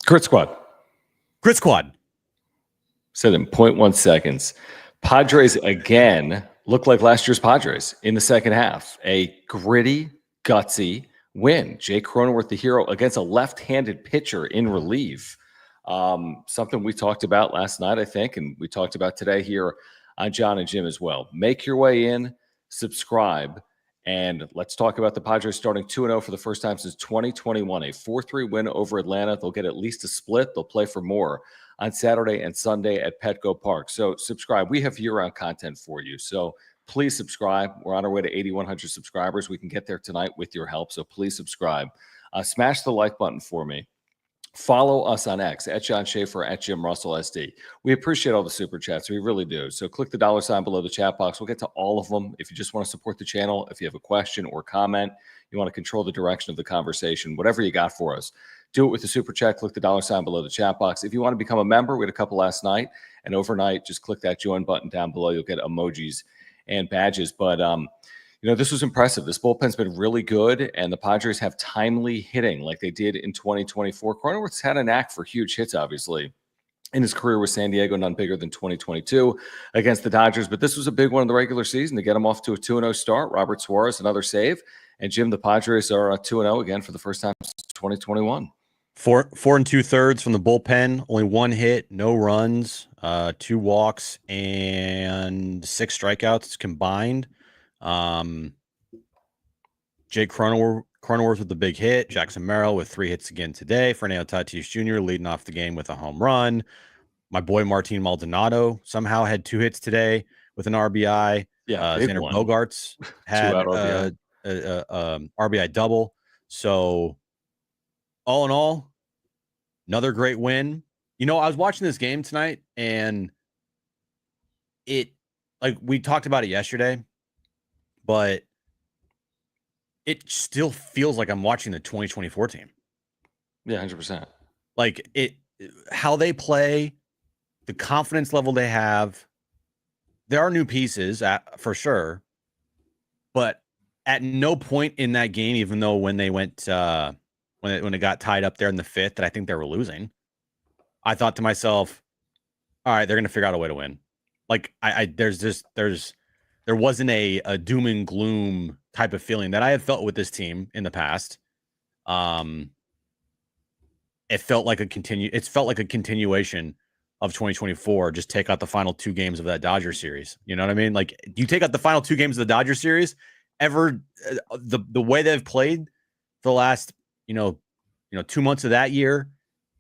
Crit Squad. Crit Squad. Said in 0.1 seconds. Padres again look like last year's Padres in the second half. A gritty, gutsy win. Jake Cronenworth, the hero, against a left-handed pitcher in relief. Something we talked about last night, I think, and we talked about today here on John and Jim as well. Make your way in, subscribe, and let's talk about the Padres starting 2-0 for the first time since 2021. A 4-3 win over Atlanta. They'll get at least a split. They'll play for more on Saturday and Sunday at Petco Park. So subscribe. We have year-round content for you. So please subscribe. We're on our way to 8,100 subscribers. We can get there tonight with your help. So please subscribe. Smash the like button for me. Follow us on X at John Schaefer at Jim Russell SD. We appreciate all the super chats. We really do. So click the $ below the chat box. We'll get to all of them. If you just want to support the channel, if you have a question or comment, you want to control the direction of the conversation, whatever you got for us, do it with the super chat. Click the $ below the chat box. If you want to become a member, we had a couple last night, and overnight, just click that join button down below. You'll get emojis and badges. But this was impressive. This bullpen's been really good, and the Padres have timely hitting like they did in 2024. Cronenworth's had a knack for huge hits, obviously, in his career with San Diego, none bigger than 2022 against the Dodgers. But this was a big one in the regular season to get him off to a 2-0 start. Robert Suarez, another save. And, Jim, the Padres are 2-0 again for the first time since 2021. 4 2/3 from the bullpen, only 1 hit, no runs, 2 walks, and 6 strikeouts combined. Jake Cronenworth with the big hit. Jackson Merrill with 3 hits again today. Fernando Tatis Jr. leading off the game with a home run. My boy Martin Maldonado somehow had 2 hits today with an RBI. Yeah, Xander Bogaerts had RBI double. So all in all, another great win. I was watching this game tonight, and we talked about it yesterday, but it still feels like I'm watching the 2024 team. Yeah, 100%. How they play, the confidence level they have. There are new pieces for sure, but at no point in that game, even though when they went when it got tied up there in the 5th, that I think they were losing, I thought to myself, all right, they're going to figure out a way to win. There wasn't a doom and gloom type of feeling that I have felt with this team in the past. It felt like a continuation of 2024. Just take out the final 2 games of that Dodger series. You know what I mean? Like, you take out the final 2 games of the Dodger series, the way they've played the last 2 months of that year,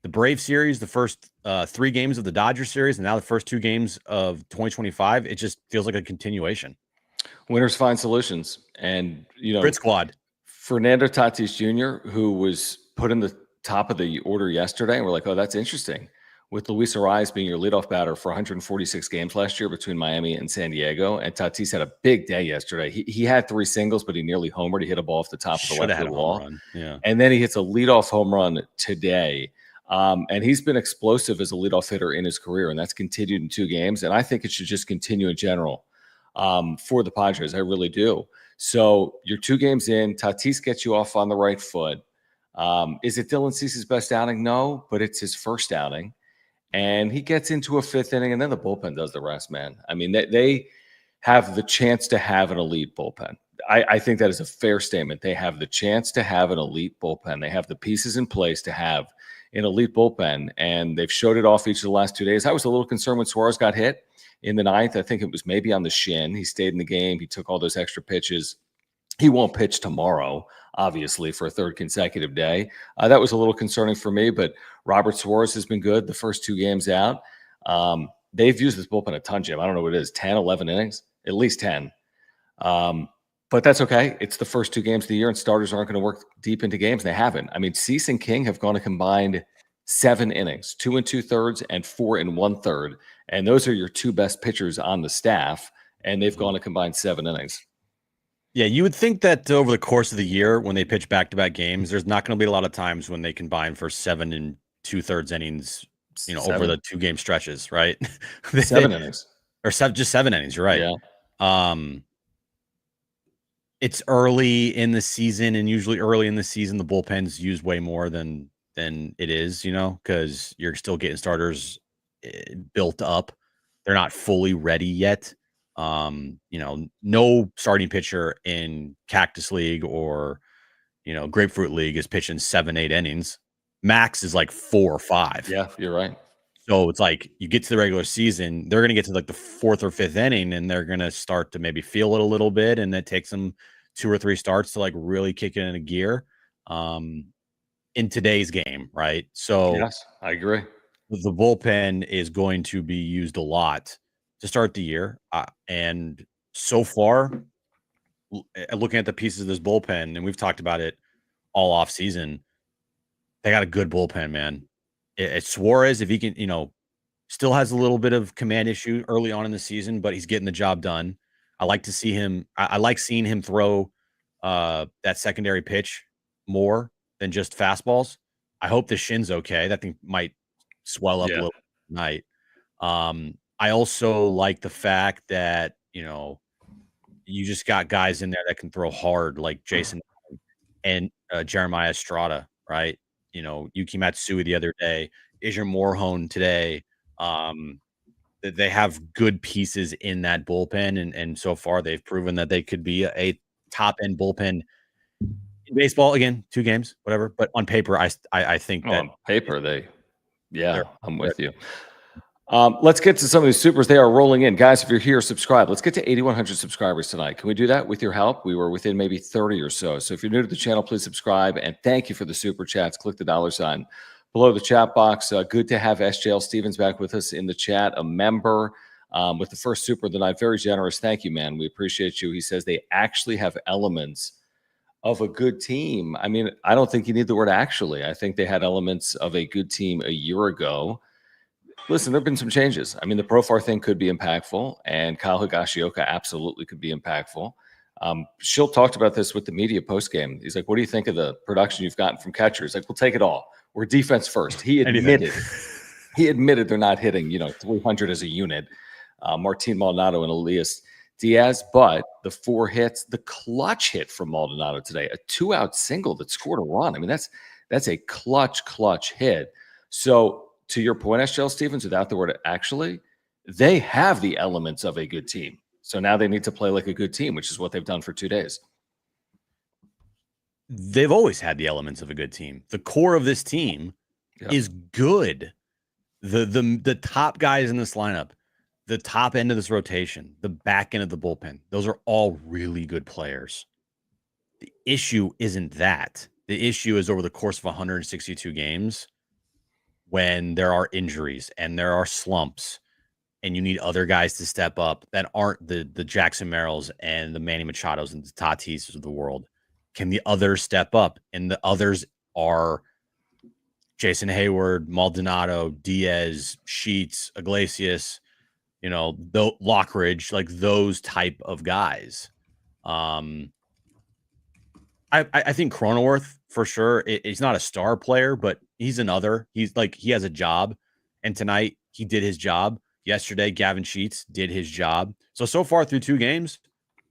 the Brave series, the first 3 games of the Dodger series, and now the first 2 games of 2025, it just feels like a continuation. Winners find solutions. And, Grit Squad. Fernando Tatis Jr., who was put in the top of the order yesterday, and we're like, oh, that's interesting. With Luis Arias being your leadoff batter for 146 games last year between Miami and San Diego, and Tatis had a big day yesterday. He had 3 singles, but he nearly homered. He hit a ball off the top of the left field wall. Yeah. And then he hits a leadoff home run today. And he's been explosive as a leadoff hitter in his career, and that's continued in 2 games. And I think it should just continue in general for the Padres. I really do. So you're 2 games in. Tatis gets you off on the right foot. Is it Dylan Cease's best outing? No, but it's his first outing. And he gets into a 5th inning, and then the bullpen does the rest, man. I mean, they have the chance to have an elite bullpen. I think that is a fair statement. They have the chance to have an elite bullpen. They have the pieces in place to have an elite bullpen, and they've showed it off each of the last 2 days. I was a little concerned when Suarez got hit in the 9th. I think it was maybe on the shin. He stayed in the game. He took all those extra pitches. He won't pitch tomorrow, obviously, for a 3rd consecutive day. That was a little concerning for me, but Robert Suarez has been good the first 2 games out. They've used this bullpen a ton, Jim. I don't know what it is, 10, 11 innings, at least 10. But that's okay. It's the first 2 games of the year, and starters aren't going to work deep into games. They haven't. I mean, Cease and King have gone a combined 7 innings, 2 2/3 and 4 1/3. And those are your 2 best pitchers on the staff, and they've gone a combined 7 innings. Yeah, you would think that over the course of the year, when they pitch back-to-back games, there's not going to be a lot of times when they combine for 7 2/3 innings, over the 2-game stretches, right? 7 innings. Or just 7 innings, you're right. Yeah. It's early in the season, and usually early in the season, the bullpen's used way more than than it is, because you're still getting starters built up. They're not fully ready yet. No starting pitcher in Cactus League or Grapefruit League is pitching 7-8 innings. Max is like 4 or 5. Yeah, you're right. So it's like you get to the regular season, they're going to get to like the 4th or 5th inning, and they're going to start to maybe feel it a little bit, and it takes them 2 or 3 starts to like really kick it into gear in today's game, right? So Yes, I agree. the bullpen is going to be used a lot to start the year, and so far, looking at the pieces of this bullpen, and we've talked about it all off season, they got a good bullpen, man. It's Suarez, if he can, still has a little bit of command issue early on in the season, but he's getting the job done. I like to see him. I like seeing him throw that secondary pitch more than just fastballs. I hope the shin's okay. That thing might swell up a little tonight. I also like the fact that, you just got guys in there that can throw hard, like Jason and Jeremiah Estrada, right? Yuki Matsui the other day, Isher Morhone today. They have good pieces in that bullpen, and so far they've proven that they could be a top end bullpen in baseball. Again, 2 games, whatever. But on paper, I think that on paper I'm with you. Yeah. Let's get to some of these supers. They are rolling in. Guys, if you're here, subscribe. Let's get to 8,100 subscribers tonight. Can we do that with your help? We were within maybe 30 or so. So if you're new to the channel, please subscribe. And thank you for the super chats. Click the $ below the chat box. Good to have SJL Stevens back with us in the chat, a member with the first super of the night. Very generous. Thank you, man. We appreciate you. He says they actually have elements of a good team. I mean, I don't think you need the word actually. I think they had elements of a good team a year ago. Listen, there have been some changes. I mean, the Profar thing could be impactful, and Kyle Higashioka absolutely could be impactful. Schill talked about this with the media postgame. He's like, what do you think of the production you've gotten from catchers? Like, we'll take it all. We're defense first. He admitted they're not hitting, 300 as a unit. Martin Maldonado and Elias Diaz, but the 4 hits, the clutch hit from Maldonado today, a 2-out single that scored a run. I mean, that's a clutch hit. So to your point, SJL Stevens, without the word actually, they have the elements of a good team. So now they need to play like a good team, which is what they've done for 2 days. They've always had the elements of a good team. The core of this team is good. The top guys in this lineup, the top end of this rotation, the back end of the bullpen, those are all really good players. The issue isn't that. The issue is over the course of 162 games, when there are injuries and there are slumps and you need other guys to step up that aren't the Jackson Merrills and the Manny Machados and the Tatis of the world. Can the others step up? And the others are Jason Hayward, Maldonado, Diaz, Sheets, Iglesias, Lockridge, like those type of guys. I think Cronenworth for sure. He's not a star player, but he's another. He has a job, and tonight he did his job. Yesterday, Gavin Sheets did his job. So far through 2 games,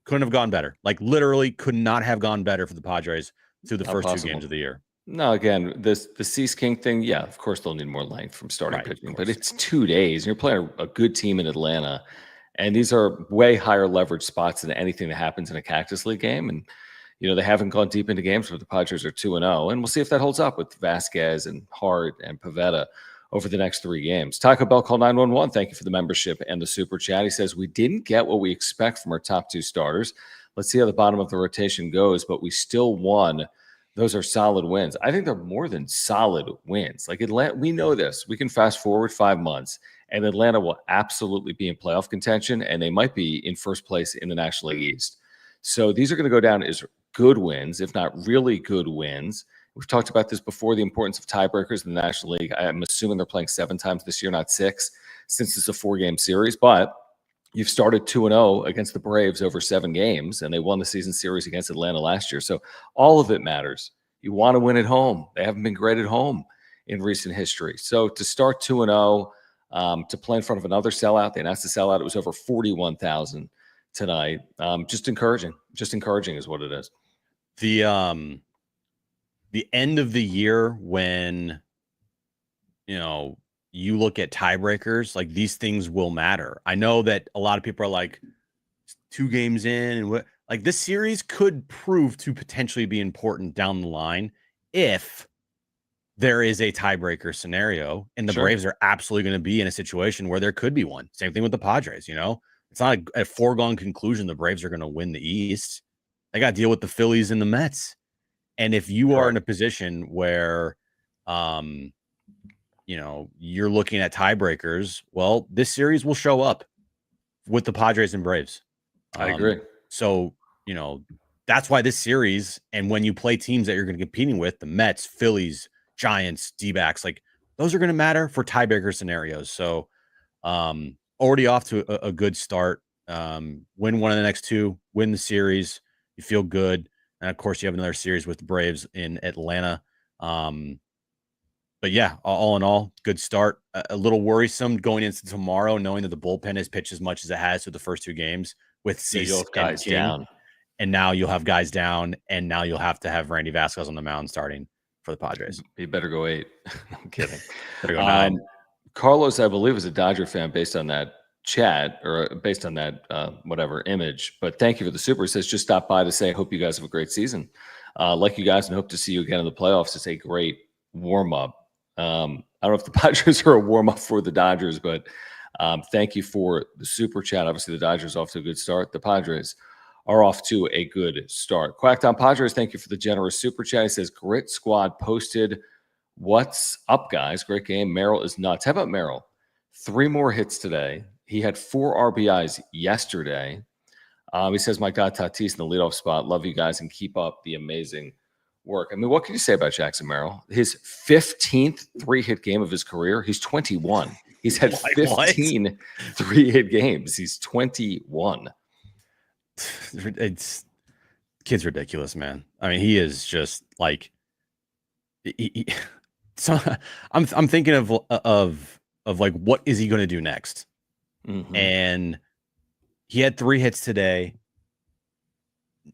couldn't have gone better. Like literally, could not have gone better for the Padres through the first 2 games of the year. No, again, the Cease King thing, yeah, of course they'll need more length from starting pitching, but it's 2 days, and you're playing a good team in Atlanta, and these are way higher leverage spots than anything that happens in a Cactus League game, and they haven't gone deep into games where the Padres are 2-0, and we'll see if that holds up with Vasquez and Hart and Pivetta over the next 3 games. Taco Bell call 911. Thank you for the membership and the super chat. He says, we didn't get what we expect from our top 2 starters. Let's see how the bottom of the rotation goes, but we still won. Those are solid wins. I think they're more than solid wins. Like Atlanta, we know this. We can fast forward 5 months, and Atlanta will absolutely be in playoff contention, and they might be in first place in the National League East. So these are going to go down as good wins, if not really good wins. We've talked about this before, the importance of tiebreakers in the National League. I'm assuming they're playing 7 times this year, not 6, since it's a 4-game series. But you've started 2-0 against the Braves over 7 games, and they won the season series against Atlanta last year. So all of it matters. You want to win at home. They haven't been great at home in recent history. So to start 2-0, to play in front of another sellout, they announced the sellout. It was over 41,000 tonight. Just encouraging. Just encouraging is what it is. The end of the year when you look at tiebreakers, like these things will matter. I know that a lot of people are like 2 games in and like this series could prove to potentially be important down the line if there is a tiebreaker scenario, and the Braves are absolutely going to be in a situation where there could be one. Same thing with the Padres. It's not a foregone conclusion the Braves are going to win the East. They got to deal with the Phillies and the Mets. And if you are in a position where, you're looking at tiebreakers, well, this series will show up with the Padres and Braves. I agree. So, that's why this series, and when you play teams that you're going to be competing with, the Mets, Phillies, Giants, D-backs, like those are going to matter for tiebreaker scenarios. So, already off to a good start. Win one of the next 2, win the series. You feel good. And of course, you have another series with the Braves in Atlanta. But yeah, all in all, good start. A little worrisome going into tomorrow, knowing that the bullpen has pitched as much as it has for the first 2 games with Cease guys King, down. And now you'll have guys down, and now you'll have to have Randy Vasquez on the mound starting for the Padres. He better go 8. I'm kidding. Better go 9. Carlos, I believe, is a Dodger fan based on that chat or based on that whatever image. But thank you for the super. It says just stop by to say I hope you guys have a great season. Like you guys, and hope to see you again in the playoffs. It's a great warm up. I don't know if the Padres are a warm up for the Dodgers, but thank you for the super chat. Obviously, the Dodgers off to a good start. The Padres are off to a good start. Quackdown Padres, thank you for the generous super chat. He says, Grit Squad posted, what's up, guys? Great game. Merrill is nuts. How about Merrill? 3 more hits today. He had 4 RBIs yesterday. He says, my God, Tatis in the leadoff spot. Love you guys and keep up the amazing work. I mean, what can you say about Jackson Merrill? His 15th 3-hit game of his career. He's 21. He's had 15 3-hit games. He's 21. Kid's ridiculous, man. I mean, he is just like so I'm thinking of like what is he going to do next? Mm-hmm. And he had 3 hits today.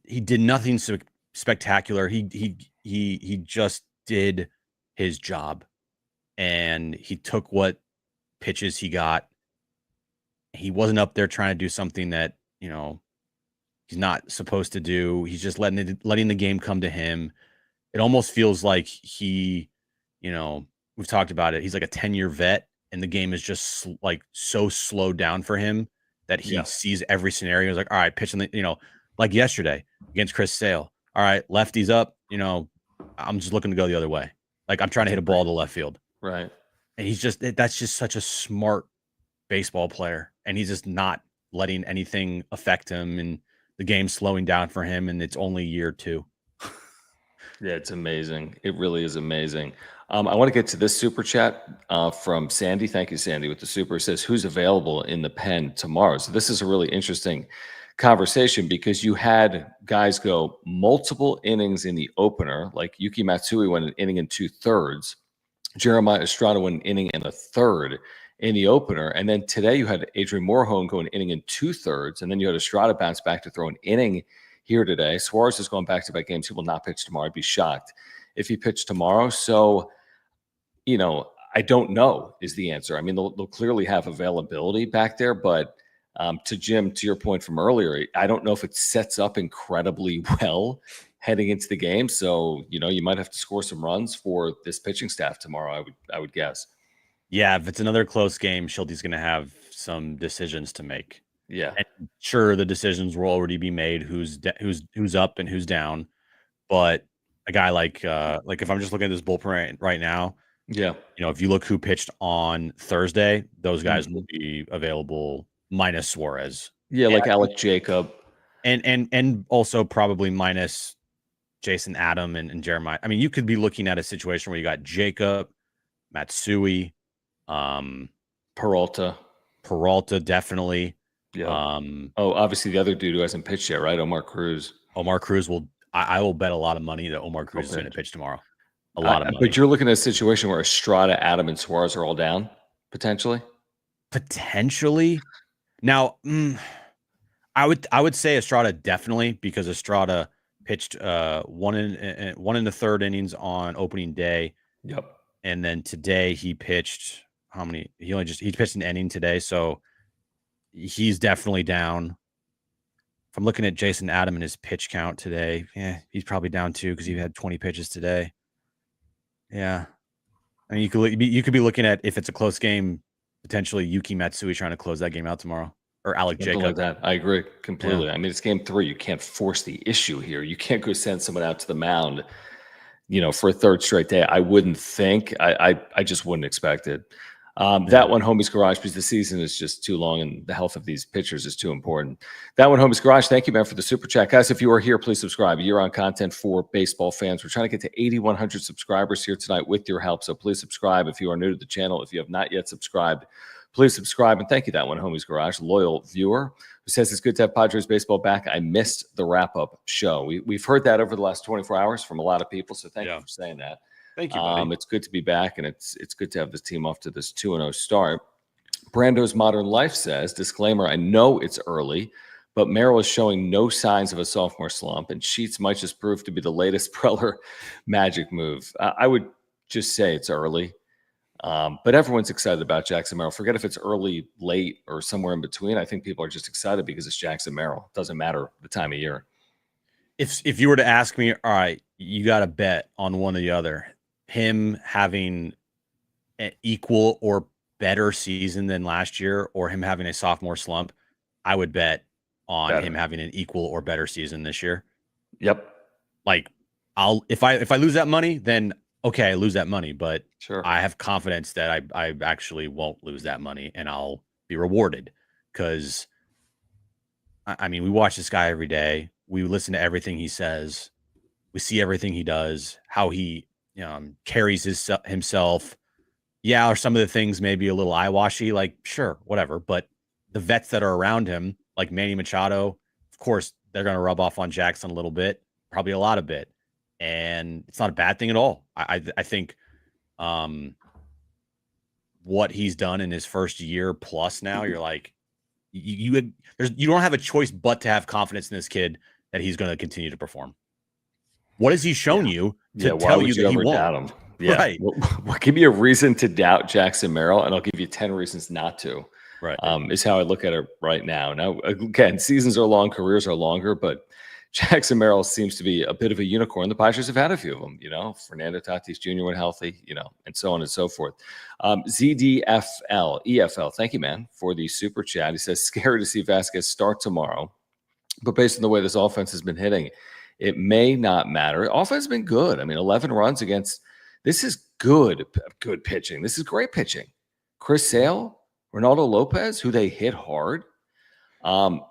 He did nothing spectacular. He just did his job, and he took what pitches he got. He wasn't up there trying to do something that he's not supposed to do. He's just letting the game come to him. It almost feels like we've talked about it. He's like a 10-year vet, and the game is just like so slowed down for him that he sees every scenario. He's like, all right, pitching like yesterday against Chris Sale. All right, lefty's up. I'm just looking to go the other way. Like I'm trying to hit a ball to left field. Right. And that's just such a smart baseball player, and he's just not letting anything affect him, and the game's slowing down for him, and it's only year 2. Yeah, it's amazing. It really is amazing. I want to get to this super chat from Sandy. Thank you, Sandy, with the super. It says, who's available in the pen tomorrow? So this is a really interesting conversation because you had guys go multiple innings in the opener, like Yuki Matsui went an inning and 2/3. Jeremiah Estrada went an inning and a 1/3 in the opener. And then today you had Adrian Morejon go an inning and 2/3. And then you had Estrada bounce back to throw an inning here today. Suarez is going back-to-back games. He will not pitch tomorrow. I'd be shocked if he pitched tomorrow. So, I don't know is the answer. I mean, they'll clearly have availability back there, but to Jim, to your point from earlier, I don't know if it sets up incredibly well heading into the game. So, you might have to score some runs for this pitching staff tomorrow, I would guess. Yeah, if it's another close game, Schulte's going to have some decisions to make. Yeah, and sure, the decisions will already be made. Who's up and who's down, but a guy like if I'm just looking at this bullpen right now, yeah, if you look who pitched on Thursday, those guys will be available minus Suarez. Yeah, like Alec Jacob, and also probably minus Jason Adam and Jeremiah. I mean, you could be looking at a situation where you got Jacob, Matsui, Peralta, definitely. Yeah. Obviously the other dude who hasn't pitched yet, right? Omar Cruz. I will bet a lot of money that Omar Cruz is going to pitch tomorrow. A lot of money. But you're looking at a situation where Estrada, Adam, and Suarez are all down, potentially? Potentially. Now, I would say Estrada definitely, because Estrada pitched 1 in the 3rd innings on opening day. Yep. And then today he pitched how many? He pitched an inning today, so he's definitely down. If I'm looking at Jason Adam and his pitch count today, he's probably down too because he had 20 pitches today. Yeah, I mean you could be looking at, if it's a close game, potentially Yuki Matsui trying to close that game out tomorrow, or Alec Something Jacob. like that. I agree completely. Yeah. I mean, it's game 3. You can't force the issue here. You can't go send someone out to the mound, for a third straight day. I wouldn't think. I just wouldn't expect it. That one, Homie's Garage, because the season is just too long and the health of these pitchers is too important. That one, Homie's Garage. Thank you, man, for the super chat. Guys, if you are here, please subscribe. Year-on content for baseball fans. We're trying to get to 8,100 subscribers here tonight with your help, so please subscribe if you are new to the channel. If you have not yet subscribed, please subscribe. And thank you, That One, Homie's Garage, loyal viewer who says it's good to have Padres baseball back. I missed the wrap-up show. We've heard that over the last 24 hours from a lot of people, so thank you for saying that. Thank you, buddy. It's good to be back, and it's good to have this team off to this 2-0 start. Brando's Modern Life says, disclaimer, I know it's early, but Merrill is showing no signs of a sophomore slump, and Sheets might just prove to be the latest Preller magic move. I would just say it's early, but everyone's excited about Jackson Merrill. Forget if it's early, late, or somewhere in between. I think people are just excited because it's Jackson Merrill. It doesn't matter the time of year. If you were to ask me, all right, you got to bet on one or the other, him having an equal or better season than last year or him having a sophomore slump, I would bet on him having an equal or better season this year. Yep. Like if I lose that money, then okay, I lose that money, but sure, I have confidence that I actually won't lose that money and I'll be rewarded, because I mean, we watch this guy every day. We listen to everything he says. We see everything he does, how he carries himself. Yeah, or some of the things maybe a little eye-washy, like, sure, whatever. But the vets that are around him, like Manny Machado, of course, they're going to rub off on Jackson a little bit, probably a lot of bit. And it's not a bad thing at all. I think what he's done in his first year plus now, you're like, you don't have a choice but to have confidence in this kid that he's going to continue to perform. What has he shown you to tell you that he won't? Doubt him? Yeah. Right. Well, give me a reason to doubt Jackson Merrill, and I'll give you 10 reasons not to. Right. Is how I look at it right now. Now, again, seasons are long, careers are longer, but Jackson Merrill seems to be a bit of a unicorn. The Padres have had a few of them, Fernando Tatis Jr. when healthy, and so on and so forth. EFL, thank you, man, for the super chat. He says, scary to see Vasquez start tomorrow, but based on the way this offense has been hitting, it may not matter. Offense has been good. I mean, 11 runs against – this is good pitching. This is great pitching. Chris Sale, Ronaldo Lopez, who they hit hard.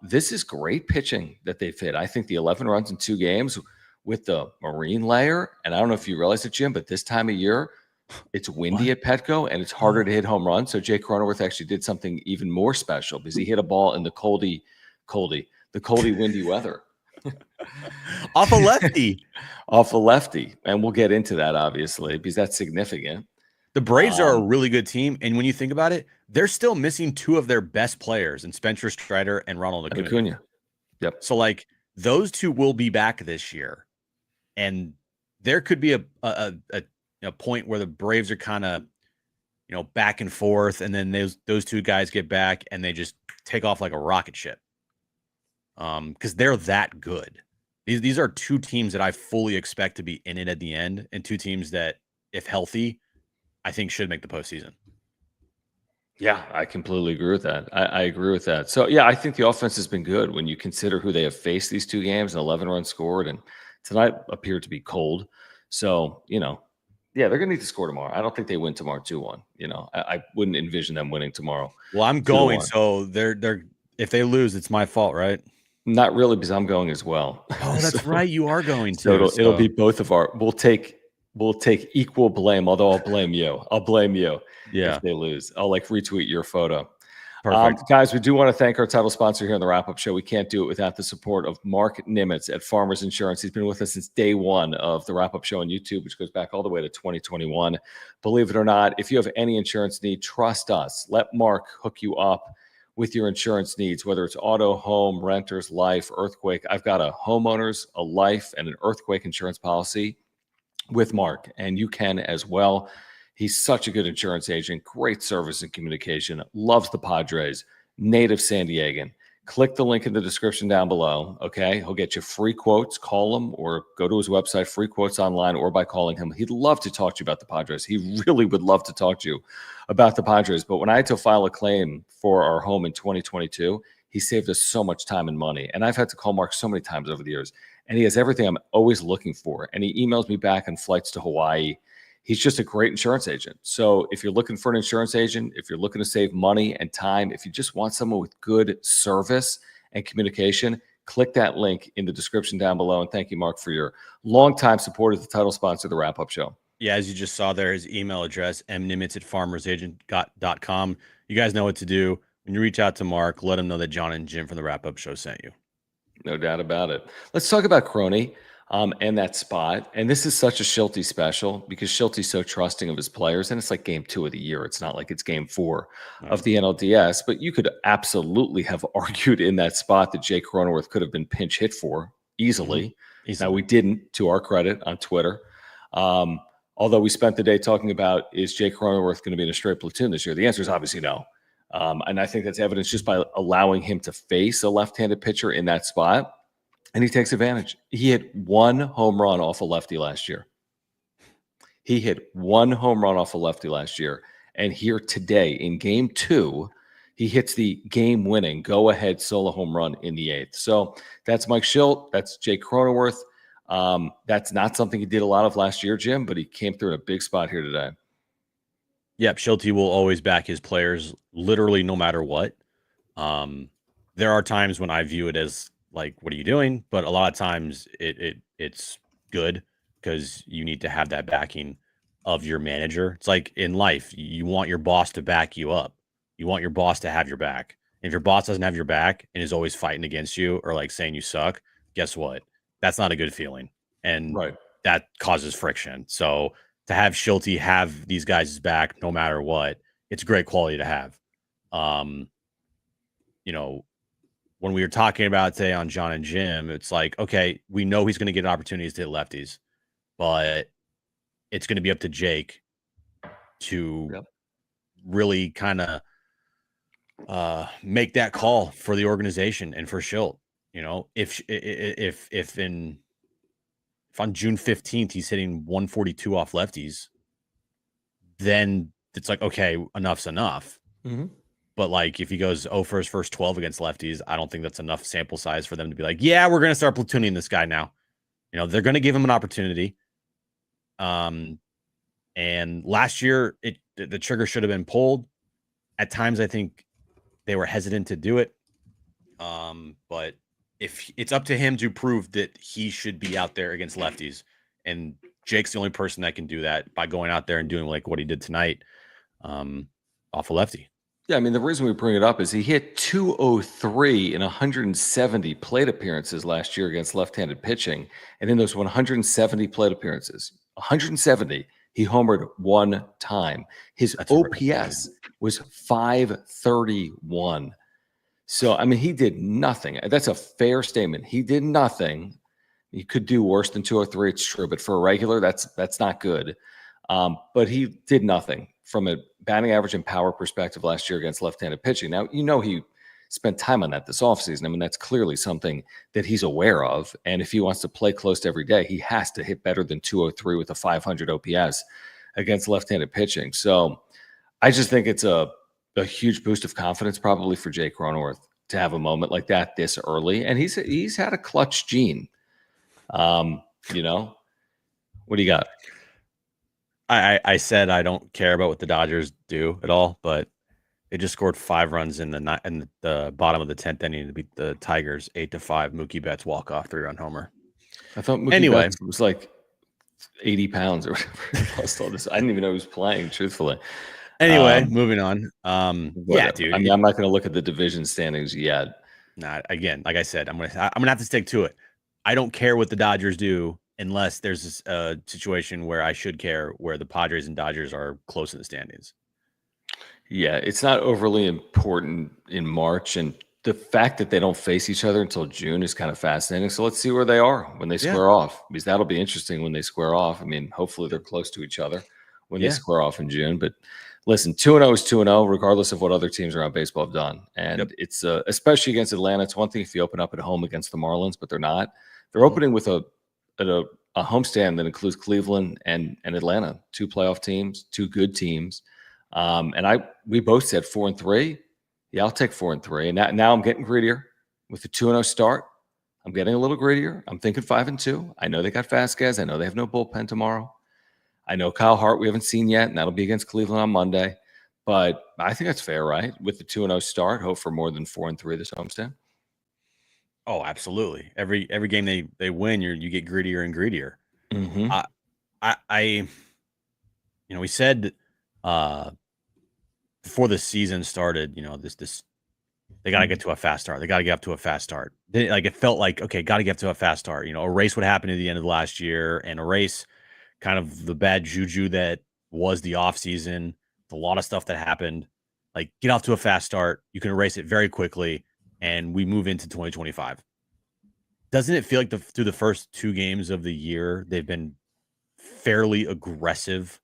This is great pitching that they've hit. I think the 11 runs in 2 games with the Marine layer, and I don't know if you realize it, Jim, but this time of year, it's windy at Petco, and it's harder to hit home runs. So Jay Cronenworth actually did something even more special because he hit a ball in the coldy, windy weather. Off a lefty. Off a lefty. And we'll get into that, obviously, because that's significant. The Braves are a really good team. And when you think about it, they're still missing 2 of their best players in Spencer Strider and Ronald Acuna. Yep. So, like, those 2 will be back this year. And there could be a point where the Braves are kind of, back and forth. And then those 2 guys get back and they just take off like a rocket ship. Because they're that good. These are 2 teams that I fully expect to be in it at the end, and 2 teams that, if healthy, I think should make the postseason. Yeah, I completely agree with that. I agree with that. So, yeah, I think the offense has been good when you consider who they have faced these 2 games, an 11 runs scored, and tonight appeared to be cold. So, yeah, they're going to need to score tomorrow. I don't think they win tomorrow 2-1. I wouldn't envision them winning tomorrow. Well, I'm going, so they're if they lose, it's my fault, right? Not really, because I'm going as well. Oh, that's right. You are going to. So it'll be both of our. We'll take equal blame. Although I'll blame you. Yeah. If they lose, I'll retweet your photo. Perfect. Guys, we do want to thank our title sponsor here on the wrap-up show. We can't do it without the support of Mark Nimitz at Farmers Insurance. He's been with us since day 1 of the wrap-up show on YouTube, which goes back all the way to 2021. Believe it or not, if you have any insurance need, trust us. Let Mark hook you up with your insurance needs, whether it's auto, home, renters, life, earthquake. I've got a homeowner's, a life, and an earthquake insurance policy with Mark, and you can as well. He's such a good insurance agent, great service and communication, loves the Padres, native San Diegan. Click the link in the description down below. Okay. He'll get you free quotes. Call him or go to his website, free quotes online, or by calling him. He'd love to talk to you about the Padres. He really would love to talk to you about the Padres. But when I had to file a claim for our home in 2022, he saved us so much time and money. And I've had to call Mark so many times over the years. And he has everything I'm always looking for. And he emails me back on flights to Hawaii. He's just a great insurance agent. So if you're looking for an insurance agent, if you're looking to save money and time, if you just want someone with good service and communication, click that link in the description down below. And thank you, Mark, for your longtime support as the title sponsor of the Wrap Up Show. Yeah, as you just saw there, his email address, mnimitz@farmersagent.com. You guys know what to do. When you reach out to Mark, let him know that John and Jim from the Wrap Up Show sent you. No doubt about it. Let's talk about Crony. And that spot. And this is such a Schulte special because Schulte's so trusting of his players. And it's like game 2 of the year. It's not like it's game 4 of the NLDS. But you could absolutely have argued in that spot that Jake Cronenworth could have been pinch hit for easily. Now, we didn't, to our credit, on Twitter. Although we spent the day talking about, is Jake Cronenworth going to be in a straight platoon this year? The answer is obviously no. And I think that's evidence just by allowing him to face a left-handed pitcher in that spot. And he takes advantage. He hit 1 home run off a lefty last year. He hit 1 home run off a lefty last year. And here today in game 2, he hits the game-winning go-ahead solo home run in the 8th. So that's Mike Shildt. That's Jake Cronenworth. That's not something he did a lot of last year, Jim, but he came through in a big spot here today. Yep, Schulte will always back his players literally no matter what. There are times when I view it as like, what are you doing? But a lot of times it's good because you need to have that backing of your manager. It's like in life, you want your boss to back you up. You want your boss to have your back. And if your boss doesn't have your back and is always fighting against you or like saying you suck, guess what? That's not a good feeling. And that causes friction. So to have Schulte have these guys' back no matter what, it's a great quality to have. When we were talking about today on John and Jim, it's like, okay, we know he's going to get opportunities to hit lefties, but it's going to be up to Jake to really kind of make that call for the organization and for Schilt. If on June 15th he's hitting 142 off lefties, then it's like, okay, enough's enough. Mm-hmm. But like if he goes 0 for his first 12 against lefties, I don't think that's enough sample size for them to be like, yeah, we're going to start platooning this guy now. They're going to give him an opportunity. And last year, the trigger should have been pulled. At times, I think they were hesitant to do it. But if it's up to him to prove that he should be out there against lefties, and Jake's the only person that can do that by going out there and doing like what he did tonight off a lefty. Yeah, I mean, the reason we bring it up is he hit 203 in 170 plate appearances last year against left-handed pitching. And in those 170 plate appearances, 170, he homered 1 time. His OPS was 531. So, I mean, he did nothing. That's a fair statement. He did nothing. He could do worse than 203, it's true. But for a regular, that's not good. But he did nothing from a batting average and power perspective last year against left-handed pitching. Now, he spent time on that this offseason. I mean, that's clearly something that he's aware of. And if he wants to play close to every day, he has to hit better than 203 with a 500 OPS against left-handed pitching. So I just think it's a huge boost of confidence probably for Jake Cronenworth to have a moment like that this early. And he's had a clutch gene. What do you got? I said I don't care about what the Dodgers do at all, but they just scored 5 runs in the bottom of the 10th inning to beat the Tigers 8-5. Mookie Betts walk-off 3-run homer. I thought Mookie Betts was like 80 pounds or whatever. All this. I didn't even know he was playing, truthfully. Anyway, moving on. Yeah, dude. I mean, I'm not going to look at the division standings yet. Nah, again, like I said, I'm gonna have to stick to it. I don't care what the Dodgers do unless there's a situation where I should care, where the Padres and Dodgers are close in the standings. Yeah, it's not overly important in March, and the fact that they don't face each other until June is kind of fascinating. So let's see where they are when they square off, because that'll be interesting when they square off. I mean, hopefully they're close to each other. when they square off in June. But listen, 2-0 is 2-0, regardless of what other teams around baseball have done. And it's especially against Atlanta. It's one thing if you open up at home against the Marlins, but they're not. They're opening with a homestand that includes Cleveland and Atlanta, 2 playoff teams, 2 good teams. And we both said 4-3. Yeah, I'll take 4-3. And now I'm getting greedier with the 2-0 start. I'm getting a little greedier. I'm thinking 5-2. I know they got Vasquez. I know they have no bullpen tomorrow. I know Kyle Hart we haven't seen yet, and that'll be against Cleveland on Monday. But I think that's fair, right? With the 2-0 start, hope for more than 4-3 this homestand. Oh, absolutely. Every game they win, you get greedier and greedier. Mm-hmm. We said before the season started, this they got to get to a fast start. They got to get up to a fast start. It felt like, okay, got to get up to a fast start. Erase what happened at the end of the last year and erase kind of the bad juju that was the offseason, a lot of stuff that happened. Like, get off to a fast start. You can erase it very quickly, and we move into 2025. Doesn't it feel like through the first 2 games of the year, they've been fairly aggressive?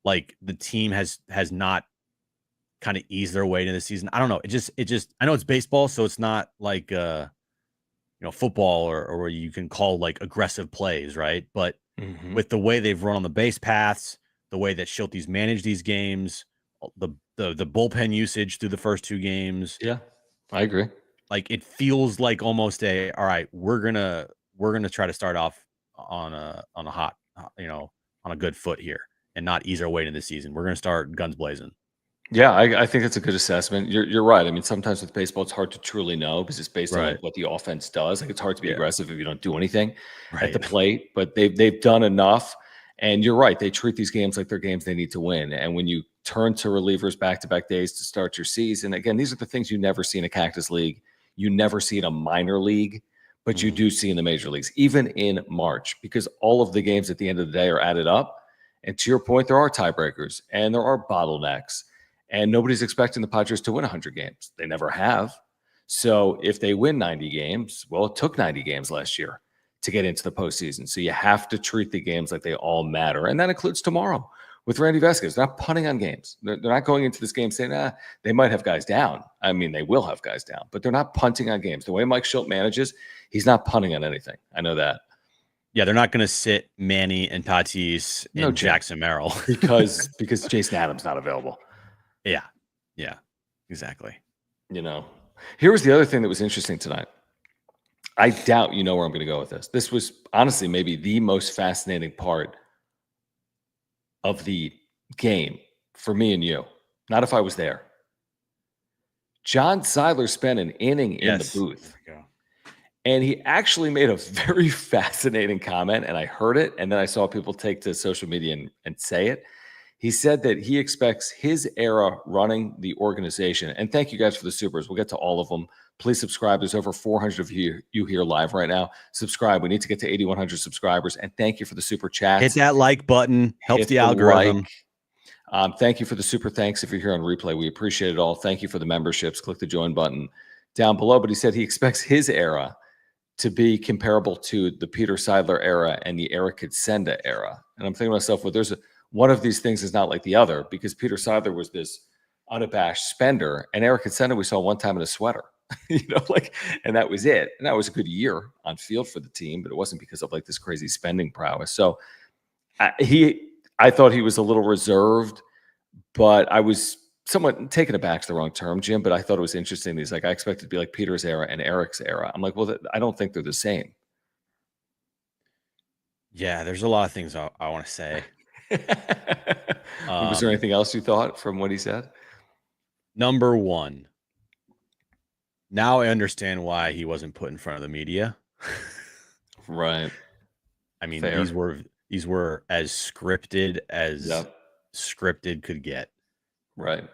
Like, the team has not kind of eased their way into the season. I don't know. It just I know it's baseball, so it's not like football or where you can call like aggressive plays, right? But with the way they've run on the base paths, the way that Schulte's managed these games, the bullpen usage through the first 2 games. Yeah, I agree. Like, it feels like almost all right, we're gonna try to start off on a hot, on a good foot here and not ease our way into the season. We're gonna start guns blazing. Yeah, I think that's a good assessment. You're right. I mean, sometimes with baseball, it's hard to truly know because it's based on like what the offense does. Like, it's hard to be aggressive if you don't do anything at the plate. But they've done enough. And you're right. They treat these games like they're games they need to win. And when you turn to relievers back-to-back days to start your season, again, these are the things you never see in a Cactus League. You never see in a minor league, but you do see in the major leagues, even in March, because all of the games at the end of the day are added up. And to your point, there are tiebreakers and there are bottlenecks. And nobody's expecting the Padres to win 100 games. They never have. So if they win 90 games, well, it took 90 games last year to get into the postseason. So you have to treat the games like they all matter. And that includes tomorrow with Randy Vasquez. They're not punting on games. They're not going into this game saying, they might have guys down. I mean, they will have guys down, but they're not punting on games. The way Mike Schilt manages, he's not punting on anything. I know that. Yeah, they're not going to sit Manny and Tatis and Jackson Merrill because Jason Adams not available. Yeah, exactly. Here was the other thing that was interesting tonight. I doubt you know where I'm going to go with this. This was honestly maybe the most fascinating part of the game for me and you. Not if I was there. John Seidler spent an inning in the booth. And he actually made a very fascinating comment, and I heard it, and then I saw people take to social media and say it. He said that he expects his era running the organization. And thank you guys for the supers. We'll get to all of them. Please subscribe. There's over 400 of you here live right now. Subscribe. We need to get to 8,100 subscribers. And thank you for the super chats. Hit that like button. Helps the algorithm. Thank you for the super thanks if you're here on replay. We appreciate it all. Thank you for the memberships. Click the join button down below. But he said he expects his era to be comparable to the Peter Seidler era and the Eric Katsenda era. And I'm thinking to myself, well, one of these things is not like the other, because Peter Seidler was this unabashed spender, and Eric Katsenda we saw one time in a sweater, and that was it. And that was a good year on field for the team, but it wasn't because of like this crazy spending prowess. So I thought he was a little reserved, but I was somewhat taken aback's the wrong term, Jim, but I thought it was interesting. He's like, I expect it to be like Peter's era and Eric's era. I'm like, well, I don't think they're the same. Yeah, there's a lot of things I want to say. Was there anything else you thought from what he said? Number one, now I understand why he wasn't put in front of the media. Right. I mean, these were as scripted as scripted could get. Right.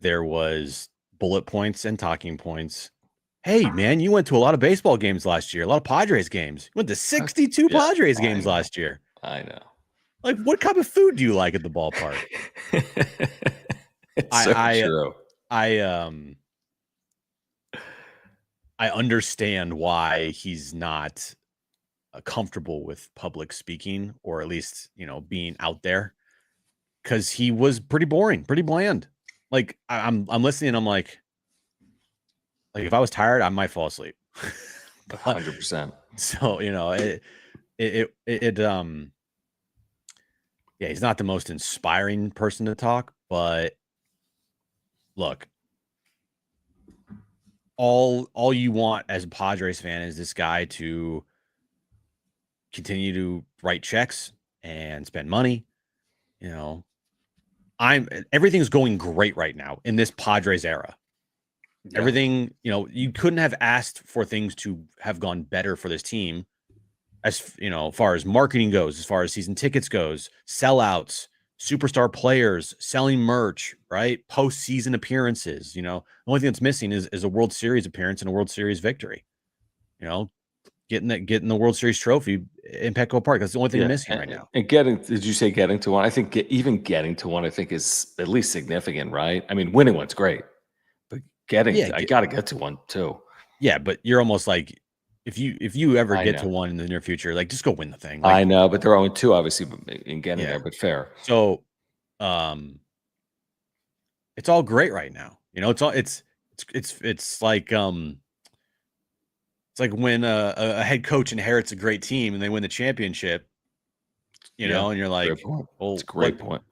There was bullet points and talking points. Hey, man, you went to a lot of baseball games last year, a lot of Padres games. You went to 62 Padres games last year. I know. Like, what kind of food do you like at the ballpark? It's so true. I understand why he's not comfortable with public speaking, or at least, being out there. because he was pretty boring, pretty bland. Like I'm listening. I'm like if I was tired, I might fall asleep. 100%. So yeah, he's not the most inspiring person to talk, but look, all you want as a Padres fan is this guy to continue to write checks and spend money. Everything's going great right now in this Padres era. Yeah. Everything, you couldn't have asked for things to have gone better for this team as far as marketing goes, as far as season tickets goes, sellouts, superstar players, selling merch, right? Postseason appearances. The only thing that's missing is a World Series appearance and a World Series victory. Getting the World Series trophy in Petco Park. That's the only thing missing right now. And did you say getting to one? I think even getting to one, I think is at least significant, right? I mean, winning one's great, but I got to get to one too. Yeah, but you're almost like, if you ever get to one in the near future, like just go win the thing. I know, but they're 0-2 obviously in getting there, but fair. So, it's all great right now. It's like it's like when a head coach inherits a great team and they win the championship. And you're like, oh, it's a great point.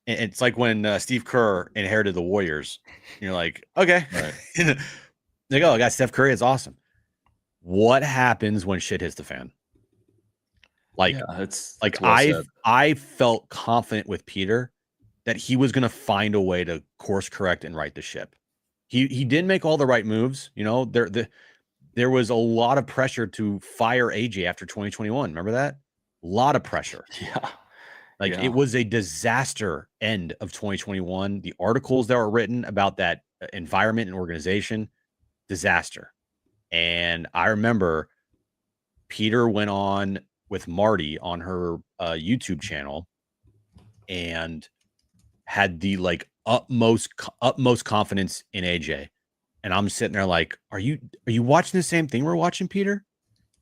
It's like when Steve Kerr inherited the Warriors. You're like, okay, right. Like, oh, I got Steph Curry. It's awesome. What happens when shit hits the fan? Like, well I felt confident with Peter that he was going to find a way to course correct and right the ship. He didn't make all the right moves. There was a lot of pressure to fire AJ after 2021. Remember that? A lot of pressure. Yeah. It was a disaster end of 2021. The articles that were written about that environment and organization, disaster. And I remember Peter went on with Marty on her YouTube channel and had the utmost confidence in AJ. And I'm sitting there like, are you watching the same thing we're watching, Peter?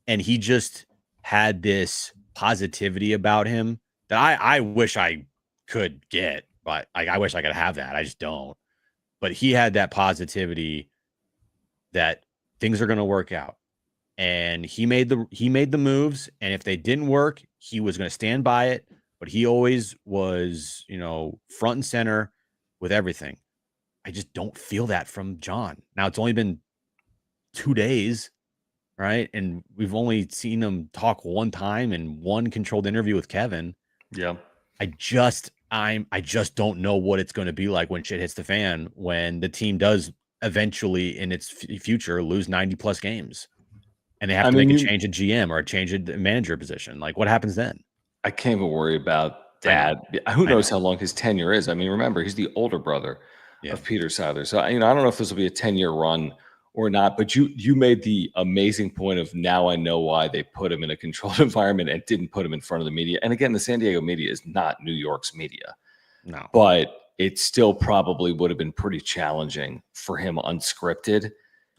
And he just had this positivity about him that I wish I could get, but I wish I could have that. I just don't. But he had that positivity that things are going to work out. And he made the moves. And if they didn't work, he was going to stand by it. But he always was, front and center with everything. I just don't feel that from John. Now it's only been 2 days, right? And we've only seen him talk one time in one controlled interview with Kevin. Yeah. I just don't know what it's going to be like when shit hits the fan, when the team does eventually in its future lose 90 plus games and they have to make a change at GM or a change at manager position. Like, what happens then? I can't even worry about that. Who knows how long his tenure is? I mean, remember, he's the older brother of Peter Seidler. So, I don't know if this will be a 10-year run or not, but you made the amazing point of, now I know why they put him in a controlled environment and didn't put him in front of the media. And again, the San Diego media is not New York's media. No. But it still probably would have been pretty challenging for him unscripted.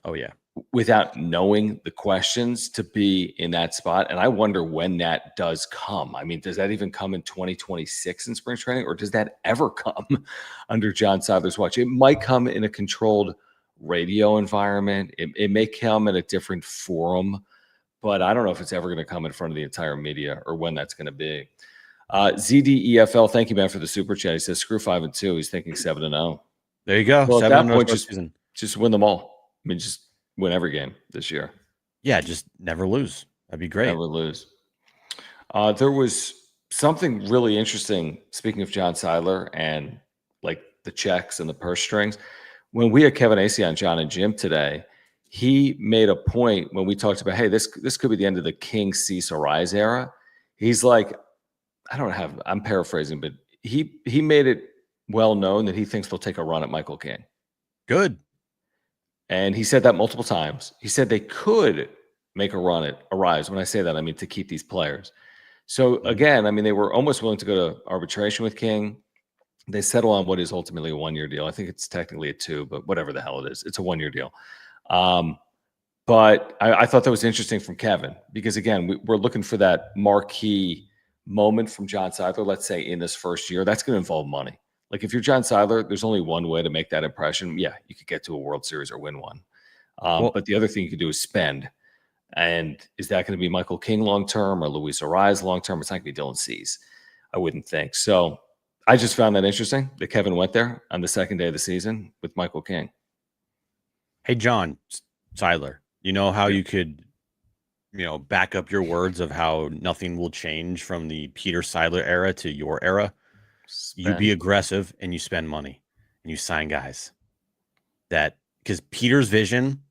Oh, yeah. Without knowing the questions, to be in that spot. And I wonder when that does come. I mean, does that even come in 2026 in spring training, or does that ever come under John Seidler's watch? It might come in a controlled radio environment. It may come in a different forum, but I don't know if it's ever going to come in front of the entire media or when that's going to be. ZDEFL, thank you, man, for the super chat. He says, screw 5-2. He's thinking 7-0. There you go. Well, at that point, just win them all. I mean, just win every game this year. Yeah, just never lose. That'd be great. Never lose. There was something really interesting, speaking of John Seidler and like the checks and the purse strings. When we had Kevin Acey on John and Jim today, he made a point when we talked about, hey, this could be the end of the King Cease Arise era. He's like, I'm paraphrasing, but he made it well known that he thinks they'll take a run at Michael King. Good. And he said that multiple times. He said they could make a run at Arise. When I say that, I mean to keep these players. So again, I mean, they were almost willing to go to arbitration with King. They settle on what is ultimately a 1-year deal. I think it's technically a 2, but whatever the hell it is, it's a 1-year deal. But I thought that was interesting from Kevin, because again, we're looking for that marquee moment from John Seidler, let's say in this first year, that's going to involve money. Like if you're John Seidler, there's only one way to make that impression. Yeah, you could get to a World Series or win one. But the other thing you could do is spend. And is that going to be Michael King long term or Luis Ariz long term? It's not going to be Dylan Cease, I wouldn't think. So I just found that interesting that Kevin went there on the second day of the season with Michael King. Hey, John Seidler, you know how you could, back up your words of how nothing will change from the Peter Seidler era to your era? You be aggressive and you spend money and you sign guys because Peter's vision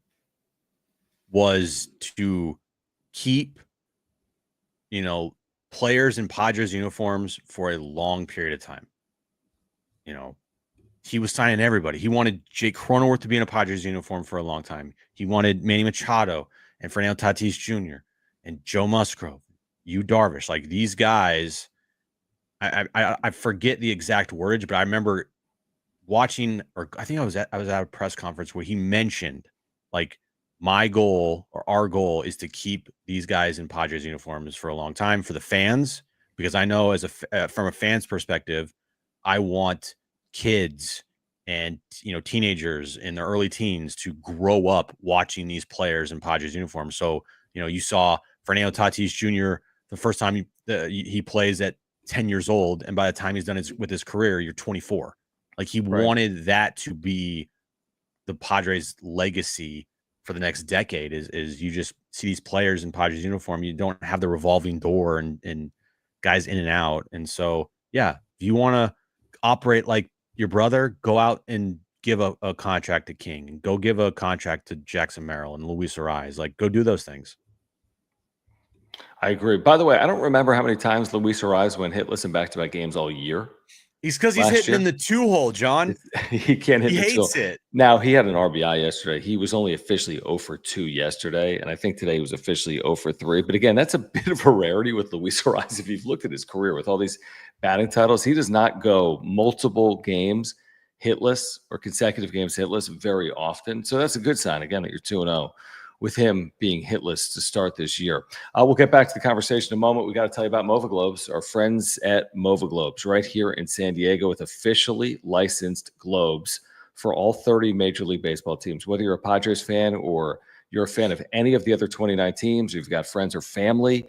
was to keep, players in Padres uniforms for a long period of time. He was signing everybody. He wanted Jake Cronenworth to be in a Padres uniform for a long time. He wanted Manny Machado and Fernando Tatis Jr. and Joe Musgrove, Yu Darvish. Like these guys, I forget the exact wordage, but I remember watching, or I think I was at a press conference where he mentioned like my goal or our goal is to keep these guys in Padres uniforms for a long time for the fans, because I know from a fan's perspective, I want kids and teenagers in their early teens to grow up watching these players in Padres uniforms. So you saw Fernando Tatis Jr. the first time he plays at 10 years old, and by the time he's done with his career, you're 24. Like he wanted that to be the Padres legacy for the next decade. Is you just see these players in Padres uniform. You don't have the revolving door and guys in and out. And so, yeah, if you want to operate like your brother, go out and give a contract to King, and go give a contract to Jackson Merrill and Luis Ariz. Like, go do those things. I agree. By the way, I don't remember how many times Luis Ariz went hitless in back-to-back games all year. He's hitting in the 2-hole, John. He can't hit he the hates 2-hole. it. Now, he had an RBI yesterday. He was only officially 0 for 2 yesterday, and I think today he was officially 0 for 3. But again, that's a bit of a rarity with Luis Ariz. If you've looked at his career with all these batting titles, he does not go multiple games hitless or consecutive games hitless very often. So that's a good sign, again, that you're 2-0 with him being hitless to start this year. We'll get back to the conversation in a moment. We got to tell you about Mova Globes, our friends at Mova Globes, right here in San Diego, with officially licensed globes for all 30 Major League Baseball teams. Whether you're a Padres fan or you're a fan of any of the other 29 teams, you've got friends or family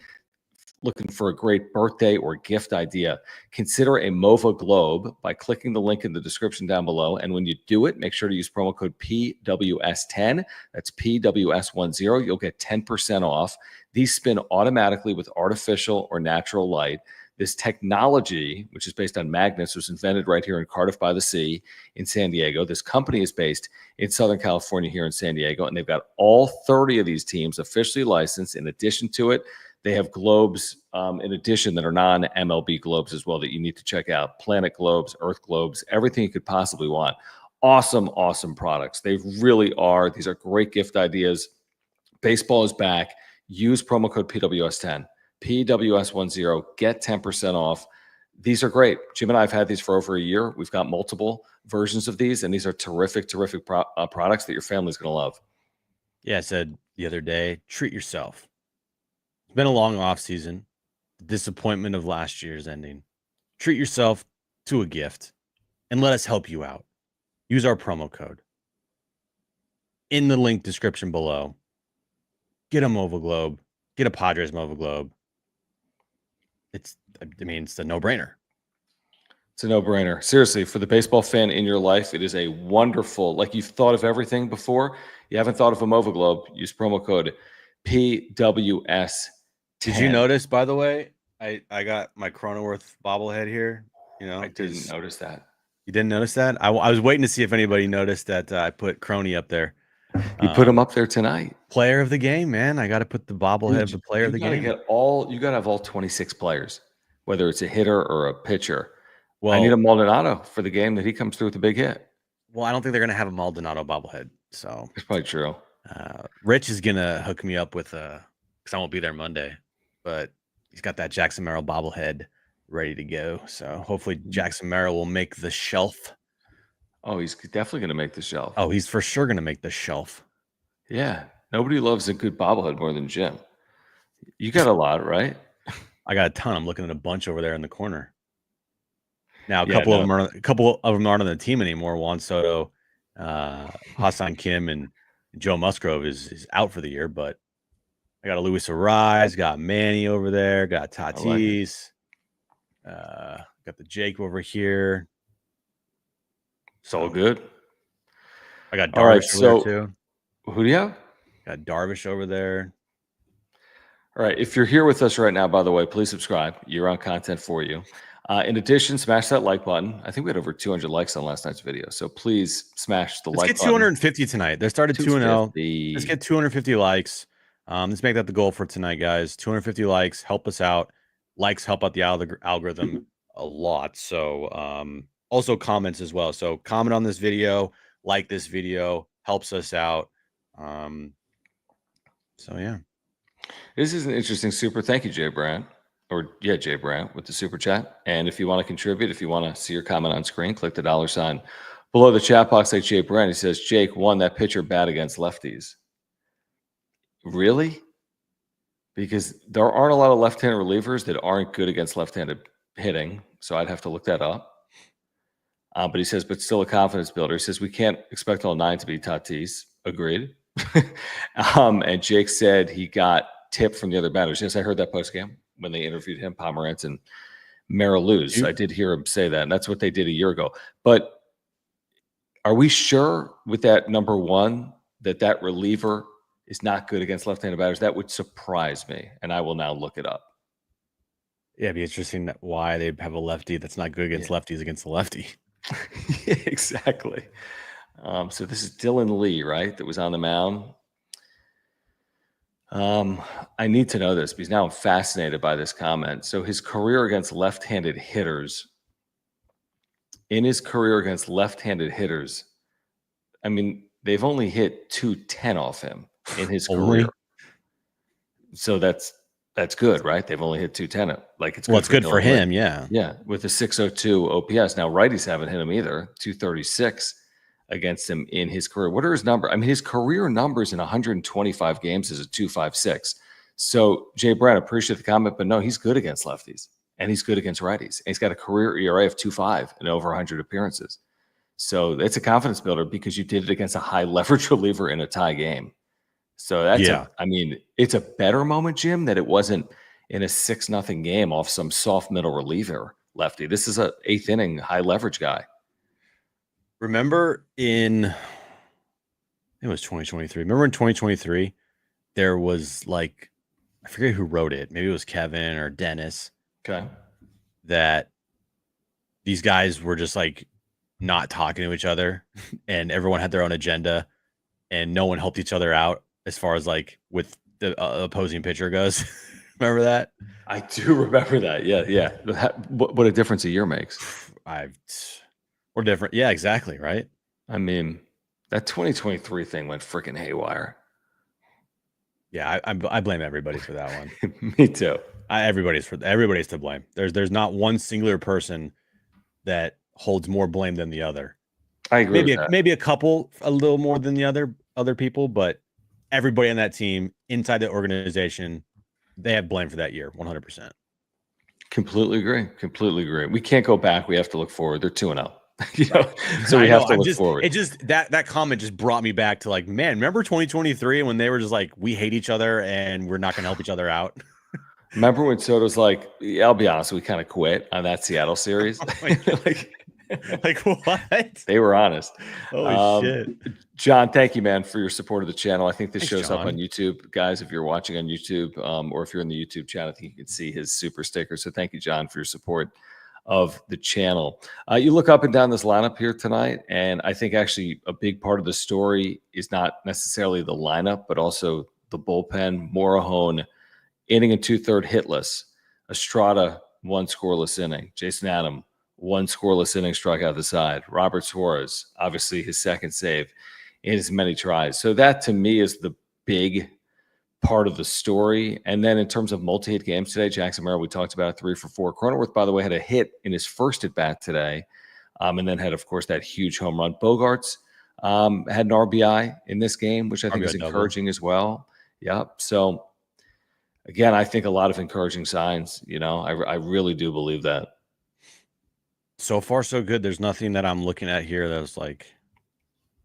looking for a great birthday or gift idea, consider a MOVA Globe by clicking the link in the description down below. And when you do it, make sure to use promo code PWS10. That's PWS10. You'll get 10% off. These spin automatically with artificial or natural light. This technology, which is based on magnets, was invented right here in Cardiff by the Sea in San Diego. This company is based in Southern California here in San Diego, and they've got all 30 of these teams officially licensed. In addition to it, they have globes in addition that are non-MLB globes as well that you need to check out. Planet globes, Earth globes, everything you could possibly want. Awesome, awesome products. They really are. These are great gift ideas. Baseball is back. Use promo code PWS10. PWS10. Get 10% off. These are great. Jim and I have had these for over a year. We've got multiple versions of these, and these are terrific, terrific products that your family's going to love. Yeah, I said the other day, treat yourself. It's been a long off season. The disappointment of last year's ending. Treat yourself to a gift and let us help you out. Use our promo code in the link description below. Get a Mova Globe. Get a Padres Mova Globe. It's a no-brainer. It's a no-brainer. Seriously, for the baseball fan in your life, it is a wonderful, like you've thought of everything before. You haven't thought of a Mova Globe. Use promo code PWS. Did you notice, by the way, I got my Cronenworth bobblehead here? I didn't notice that. You didn't notice that? I was waiting to see if anybody noticed that I put Crony up there. You put him up there tonight. Player of the game, man. I got to put the bobblehead of the player of the game. You got to have all 26 players, whether it's a hitter or a pitcher. Well, I need a Maldonado for the game that he comes through with a big hit. Well, I don't think they're going to have a Maldonado bobblehead. So that's probably true. Rich is going to hook me up with because I won't be there Monday, but he's got that Jackson Merrill bobblehead ready to go. So hopefully Jackson Merrill will make the shelf. Oh, he's definitely going to make the shelf. Oh, he's for sure going to make the shelf. Yeah. Nobody loves a good bobblehead more than Jim. You got a lot, right? I got a ton. I'm looking at a bunch over there in the corner. Now, a Yeah, couple no. of them aren't on the team anymore. Juan Soto, Hassan Kim, and Joe Musgrove is out for the year. But I got a Luis Arise, got Manny over there, got Tatis, got the Jake over here. It's all good. I got All right, Darvish over there too. Who do you have? Got Darvish over there. All right. If you're here with us right now, by the way, please subscribe. Year-round content for you. In addition, smash that like button. I think we had over 200 likes on last night's video. So please smash the like Let's get button. 250 tonight. They started 2-0. 250. Let's get 250 likes. Let's make that the goal for tonight, guys. 250 likes. Help us out. Likes help out the algorithm a lot. So also comments as well. So comment on this video, like this video, helps us out. So yeah. This is an interesting super. Thank you, Jay Brandt. Jay Brandt with the super chat. And if you want to contribute, if you want to see your comment on screen, click the $sign below the chat box like Jay Brandt. He says, Jake won that pitcher bad against lefties. Really? Because there aren't a lot of left-handed relievers that aren't good against left-handed hitting. So I'd have to look that up. But he says, but still a confidence builder. He says, we can't expect all 9 to be Tatis. Agreed. And Jake said he got tip from the other batters. Yes, I heard that post game when they interviewed him, Pomerantz and Merrill Luz. I did hear him say that, and that's what they did a year ago. But are we sure with that number 1 that reliever is not good against left-handed batters? That would surprise me, and I will now look it up. Yeah, it'd be interesting why they have a lefty that's not good against lefties against the lefty. Yeah, exactly. So this is Dylan Lee, right? That was on the mound. I need to know this because now I'm fascinated by this comment. So his career against left-handed hitters, I mean, they've only hit 210 off him in his career. So that's good, right? They've only hit 210. Like it's good. Well, it's good for him, yeah. Yeah, with a 602 OPS. Now righties haven't hit him either. 236 against him in his career. What are his numbers? I mean, his career numbers in 125 games is a 256. So Jay Brown, appreciate the comment, but no, he's good against lefties and he's good against righties. And he's got a career ERA of 2.5 and over 100 appearances. So it's a confidence builder because you did it against a high leverage reliever in a tie game. So that's it's a better moment, Jim, that it wasn't in a 6-0 game off some soft middle reliever lefty. This is a 8th inning high leverage guy. Remember it was 2023. Remember in 2023, there was like, I forget who wrote it. Maybe it was Kevin or Dennis. Okay. That these guys were just like not talking to each other and everyone had their own agenda and no one helped each other out as far as like with the opposing pitcher goes. Remember that? I do remember that. Yeah. What a difference a year makes. We're different. Yeah, exactly. Right. I mean, that 2023 thing went freaking haywire. Yeah, I blame everybody for that one. Me too. Everybody's to blame. There's not one singular person that holds more blame than the other. I agree. Maybe a couple a little more than the other people, but everybody on that team inside the organization, they have blame for that year, 100%. Completely agree. We can't go back. We have to look forward. They're 2-0. So we have to look forward. It just that comment just brought me back to like, man, remember 2023 when they were just like, we hate each other and we're not going to help each other out. Remember when Soto's like, I'll be honest, we kind of quit on that Seattle series. Like what? They were honest. Holy shit. John, thank you, man, for your support of the channel. I think this shows John. up on YouTube. Guys, if you're watching on YouTube or if you're in the YouTube chat, I think you can see his super sticker. So thank you, John, for your support of the channel. You look up and down this lineup here tonight, and I think actually a big part of the story is not necessarily the lineup, but also the bullpen. Morahone, inning and 2/3 hitless. Estrada, 1 scoreless inning. Jason Adam, 1 scoreless inning, struck out the side. Robert Suarez, obviously his second save in as many tries. So that to me is the big part of the story. And then in terms of multi-hit games today, Jackson Merrill, we talked about 3 for 4. Cronenworth, by the way, had a hit in his first at bat today, and then had, of course, that huge home run. Bogarts had an RBI in this game, which I think is encouraging as well. Yep. So again, I think a lot of encouraging signs. I really do believe that. So far, so good. There's nothing that I'm looking at here that was like,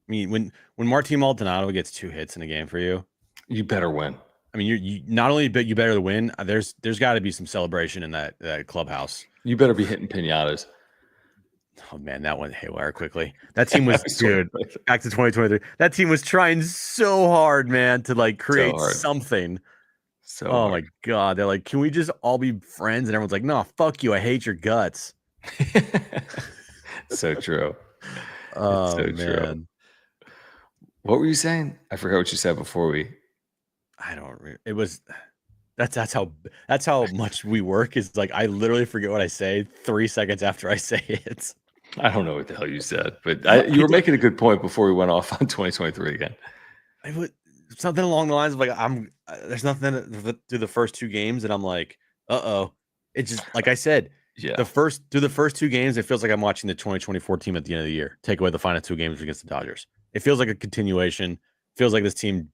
I mean, when Martin Maldonado gets 2 hits in a game for you, you better win. I mean, you not only you better win. There's got to be some celebration in that clubhouse. You better be hitting pinatas. Oh man, that went haywire quickly. That team was dude. Back to 2023. That team was trying so hard, man, to like create something. So oh my god, they're like, can we just all be friends? And everyone's like, no, fuck you. I hate your guts. So true. Oh so man. True. What were you saying? I forgot what you said before we. I don't. It was. That's how much we work. Is like I literally forget what I say 3 seconds after I say it. I don't know what the hell you said, but you were making a good point before we went off on 2023 again. It was something along the lines of like there's nothing through the first 2 games, and I'm like, it's just like I said. Yeah. Through the first 2 games, it feels like I'm watching the 2024 team at the end of the year. Take away the final 2 games against the Dodgers. It feels like a continuation. Feels like this team,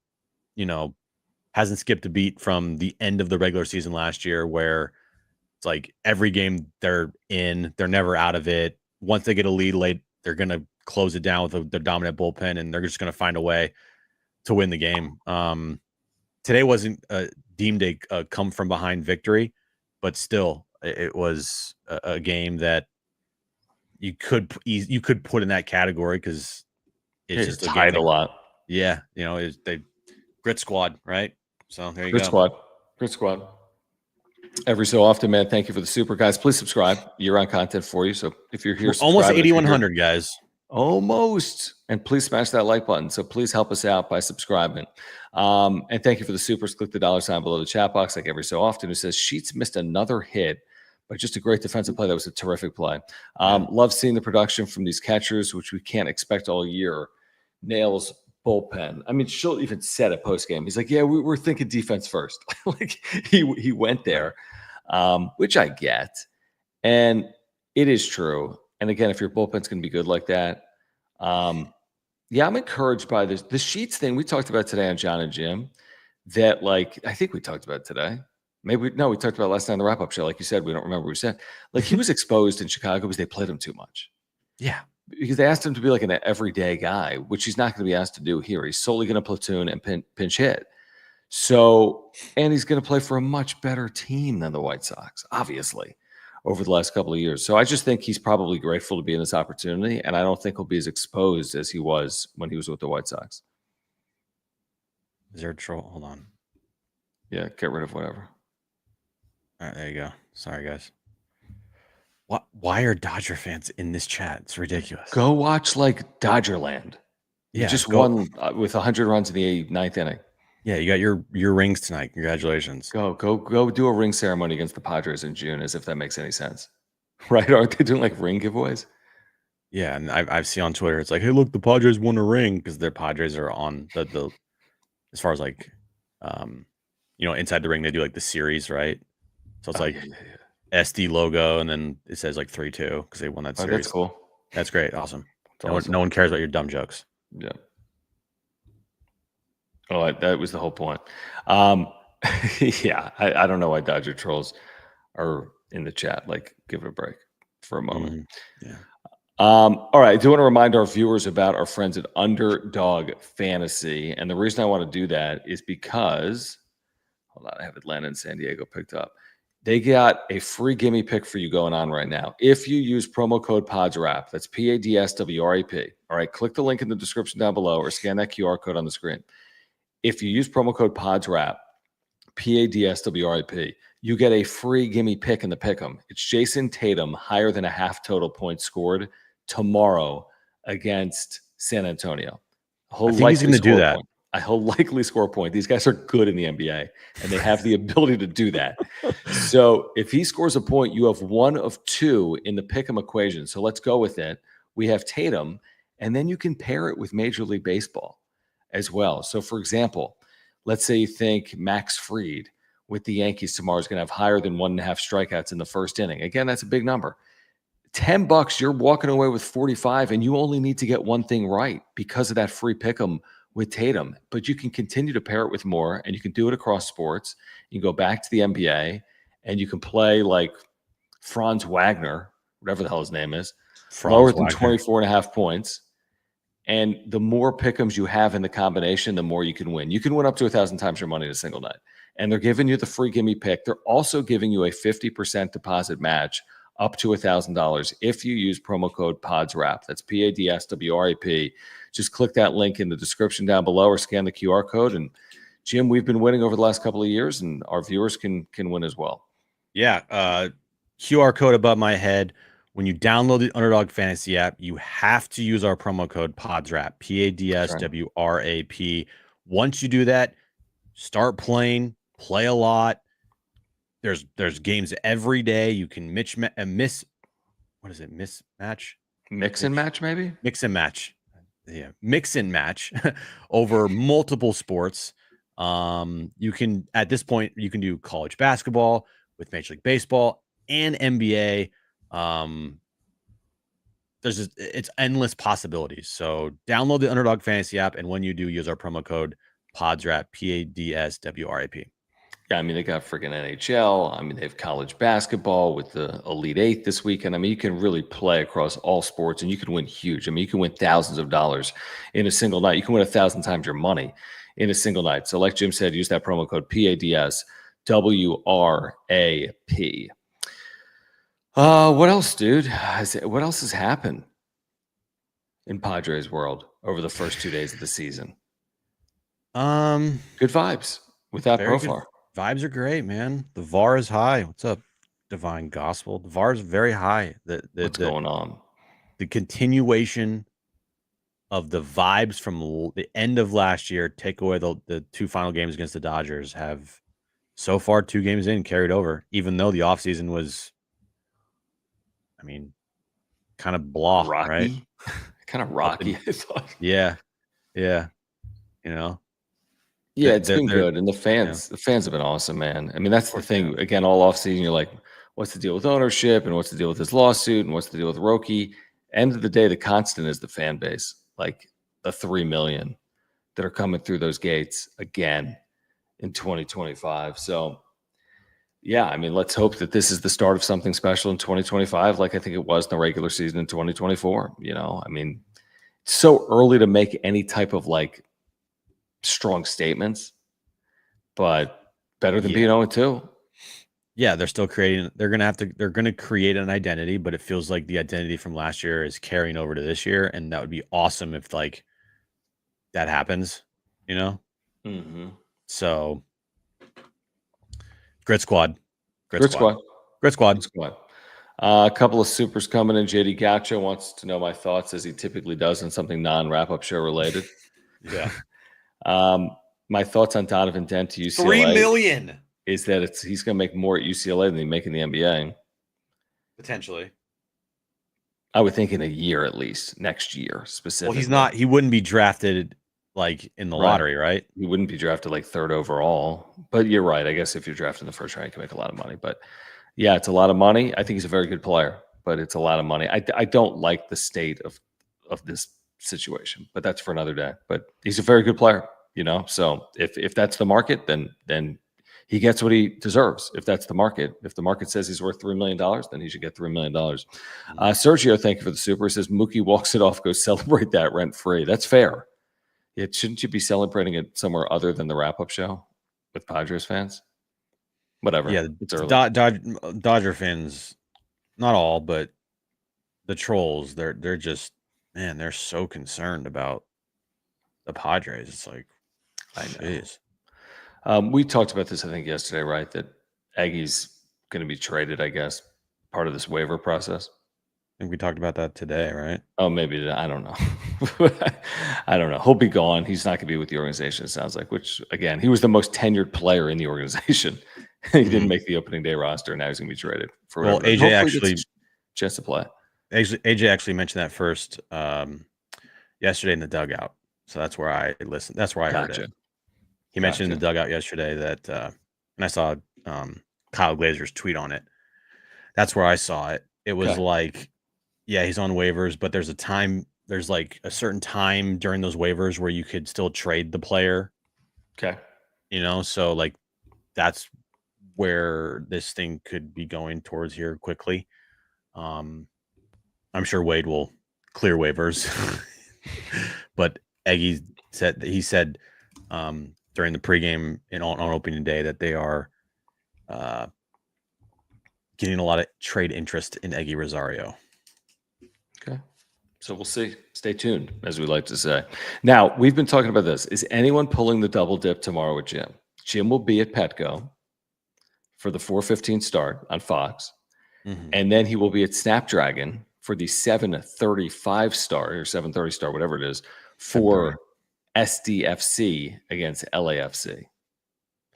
hasn't skipped a beat from the end of the regular season last year, where it's like every game they're in, they're never out of it. Once they get a lead late, they're gonna close it down with the dominant bullpen, and they're just gonna find a way to win the game. Today wasn't deemed a come from behind victory, but still. It was a game that you could put in that category because it's just tied a lot. Yeah, they grit squad, right? So there you go. Grit squad. Every so often, man. Thank you for the super, guys. Please subscribe. Year-round content for you. So if you're here, almost 8,100 guys. Almost. And please smash that like button. So please help us out by subscribing. And thank you for the supers. Click the $ below the chat box, like every so often. It says Sheets missed another hit, but just a great defensive play. That was a terrific play. Love seeing the production from these catchers, which we can't expect all year. Nails bullpen. I mean, Schultz even said at postgame, he's like, yeah, we're thinking defense first. Like he went there, which I get. And it is true. And again, if your bullpen's going to be good like that, yeah, I'm encouraged by this. The Sheets thing we talked about today on John and Jim, that like, I think we talked about it today. We talked about it last night on the wrap-up show. Like you said, we don't remember what we said. Like he was exposed in Chicago because they played him too much. Yeah. Because they asked him to be like an everyday guy, which he's not going to be asked to do here. He's solely going to platoon and pinch hit. So, and he's going to play for a much better team than the White Sox, obviously, over the last couple of years. So I just think he's probably grateful to be in this opportunity, and I don't think he'll be as exposed as he was when he was with the White Sox. Is there a troll? Hold on. Yeah, get rid of whatever. All right, there you go. Sorry, guys. Why are Dodger fans in this chat? It's ridiculous. Go watch like Dodgerland. You just won with 100 runs in the 9th inning. Yeah, you got your rings tonight. Congratulations. Go do a ring ceremony against the Padres in June, as if that makes any sense. Right? Aren't they doing like ring giveaways? Yeah, and I've seen on Twitter, it's like, hey, look, the Padres won a ring because their Padres are on the as far as like inside the ring, they do like the series, right? So it's SD logo, and then it says like 3-2 because they won that series. That's cool. That's great. Awesome. No one cares about your dumb jokes. Yeah. Oh, that was the whole point. Yeah, I don't know why Dodger trolls are in the chat. Like, give it a break for a moment. Yeah. All right. I do want to remind our viewers about our friends at Underdog Fantasy. And the reason I want to do that is because, hold on, I have Atlanta and San Diego picked up. They got a free gimme pick for you going on right now. If you use promo code PODSWRAP, that's PADSWRAP. All right. Click the link in the description down below or scan that QR code on the screen. If you use promo code PODSWRAP, PADSWRAP, you get a free gimme pick in the pick'em. It's Jason Tatum higher than a half total points scored tomorrow against San Antonio. I think he's going to do that. He'll likely score a point. These guys are good in the NBA, and they have the ability to do that. So if he scores a point, you have one of two in the pick'em equation. So let's go with it. We have Tatum, and then you can pair it with Major League Baseball as well. So, for example, let's say you think Max Fried with the Yankees tomorrow is going to have higher than 1.5 strikeouts in the first inning. Again, that's a big number. $10, you're walking away with 45, and you only need to get one thing right because of that free pick'em with Tatum, but you can continue to pair it with more, and you can do it across sports. You can go back to the NBA, and you can play like Franz Wagner, whatever the hell his name is, lower than 24.5 points. And the more pick'ems you have in the combination, the more you can win. You can win up to 1,000 times your money in a single night. And they're giving you the free gimme pick. They're also giving you a 50% deposit match up to $1,000 if you use promo code PODSWRAP. That's PADSWRAP. Just click that link in the description down below or scan the QR code. And Jim, we've been winning over the last couple of years, and our viewers can win as well. Yeah. QR code above my head. When you download the Underdog Fantasy app, you have to use our promo code PODSWRAP, PADSWRAP. Once you do that, start playing, play a lot. There's games every day. You can mismatch? Mix and match, maybe? Mix and match. Yeah, mix and match over multiple sports. You can, at this point, you can do college basketball with Major League Baseball and NBA. It's endless possibilities. So download the Underdog Fantasy app, and when you do, use our promo code PODSWRAP, PADSWRAP. Yeah, I mean, they got freaking NHL. I mean, they have college basketball with the Elite Eight this weekend. I mean, you can really play across all sports, and you can win huge. I mean, you can win thousands of dollars in a single night. You can win 1,000 times your money in a single night. So like Jim said, use that promo code PADSWRAP. What else, dude? What else has happened in Padres world over the first 2 days of the season? Good vibes with that profile. Vibes are great, man. The VAR is high. What's up, Divine Gospel? The VAR is very high. What's going on? The continuation of the vibes from the end of last year, take away the two final games against the Dodgers, have so far 2 games in carried over, even though the offseason was, I mean, kind of blah, rocky, right? Kind of rocky, I thought. Yeah. You know? Yeah, it's been good. And the fans have been awesome, man. I mean, that's the thing. Again, all offseason, you're like, what's the deal with ownership? And what's the deal with this lawsuit? And what's the deal with Roki? End of the day, the constant is the fan base. Like the 3 million that are coming through those gates again in 2025. So, yeah, I mean, let's hope that this is the start of something special in 2025, like I think it was in the regular season in 2024. I mean, it's so early to make any type of like strong statements, but better than being 0-2. Yeah, they're still creating. They're going to create an identity, but it feels like the identity from last year is carrying over to this year, and that would be awesome if like that happens. Mm-hmm. So, Grit Squad. A couple of supers coming in. JD Gacho wants to know my thoughts, as he typically does, on something non-wrap-up show related. Yeah. My thoughts on Donovan Dent to UCLA. $3 million is that he's going to make more at UCLA than he make in the NBA. Potentially. I would think in a year at least, next year specifically. Well, he wouldn't be drafted like in the lottery, right? He wouldn't be drafted like 3rd overall. But you're right. I guess if you're drafted in the 1st round, you can make a lot of money. But yeah, it's a lot of money. I think he's a very good player, but it's a lot of money. I don't like the state of this situation, but that's for another day. But he's a very good player, So if that's the market, then he gets what he deserves. If that's the market, if the market says he's worth $3 million, then he should get $3 million. Sergio, thank you for the super. He says Mookie walks it off, go celebrate that rent free. That's fair. Shouldn't you be celebrating it somewhere other than the wrap-up show with Padres fans? Whatever. Yeah, it's early. Dodger fans, not all, but the trolls, they're just, man, they're so concerned about the Padres. It's like, I know. Geez. We talked about this, I think, yesterday, right? That Aggie's going to be traded, I guess, part of this waiver process. I think we talked about that today, right? Oh, maybe. I don't know. I don't know. He'll be gone. He's not going to be with the organization, it sounds like, which, again, he was the most tenured player in the organization. He didn't make the opening day roster, and now he's going to be traded. Well, AJ actually chance to play. AJ actually mentioned that first yesterday in the dugout. So that's where I listened. That's where I heard it. He mentioned in the dugout yesterday that, and I saw Kyle Glazer's tweet on it. That's where I saw it. It was like, yeah, he's on waivers, but there's a time there's like a certain time during those waivers where you could still trade the player. Okay. So like that's where this thing could be going towards here quickly. I'm sure Wade will clear waivers, but Eggy said during the pregame on opening day that they are getting a lot of trade interest in Eggy Rosario. Okay. So we'll see. Stay tuned, as we like to say. Now, we've been talking about this. Is anyone pulling the double dip tomorrow with Jim? Jim will be at Petco for the 4:15 start on Fox. Mm-hmm. And then he will be at Snapdragon for the 7:35 start or 7:30 start, whatever it is, for SDFC against LAFC.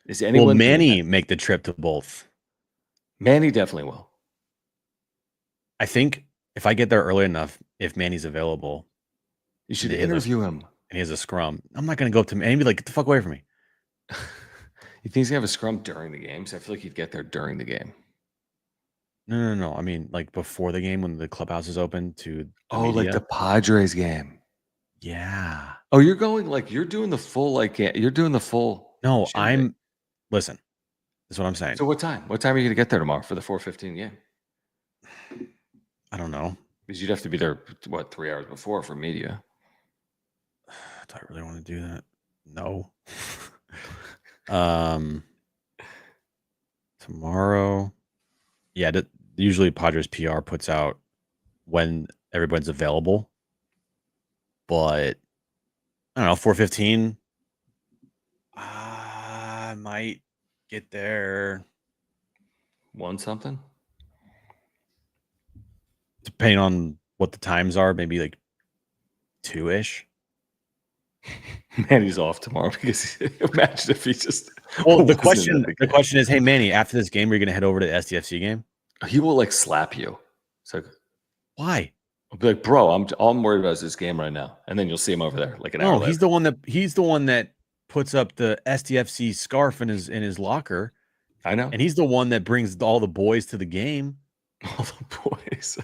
Is anyone? Will Manny make the trip to both? Manny definitely will. I think if I get there early enough, if Manny's available, you should interview him. And he has a scrum. I'm not going to go up to him and be like, "Get the fuck away from me." You think he's gonna have a scrum during the games? I feel like he'd get there during the game. No. I mean, like before the game when the clubhouse is open to media. Like the Padres game. Yeah. Oh, you're going you're doing the full you're doing the full. No, listen. That's what I'm saying. So what time? What time are you gonna get there tomorrow for the 4:15 game? I don't know. Because you'd have to be there 3 hours before for media. Do I really want to do that? No. Tomorrow. Yeah, usually Padres PR puts out when everyone's available. But I don't know, 4:15. I might get there. 1 something? Depending on what the times are, maybe like 2-ish. Manny's off tomorrow because imagine if he just. Well, the question is, hey Manny, after this game, are you going to head over to the SDFC game? He will slap you. It's like, why? I'll be like, bro, all I'm worried about is this game right now, and then you'll see him over there like an hour later. He's the one that puts up the SDFC scarf in his locker. I know, and he's the one that brings all the boys to the game. All the boys.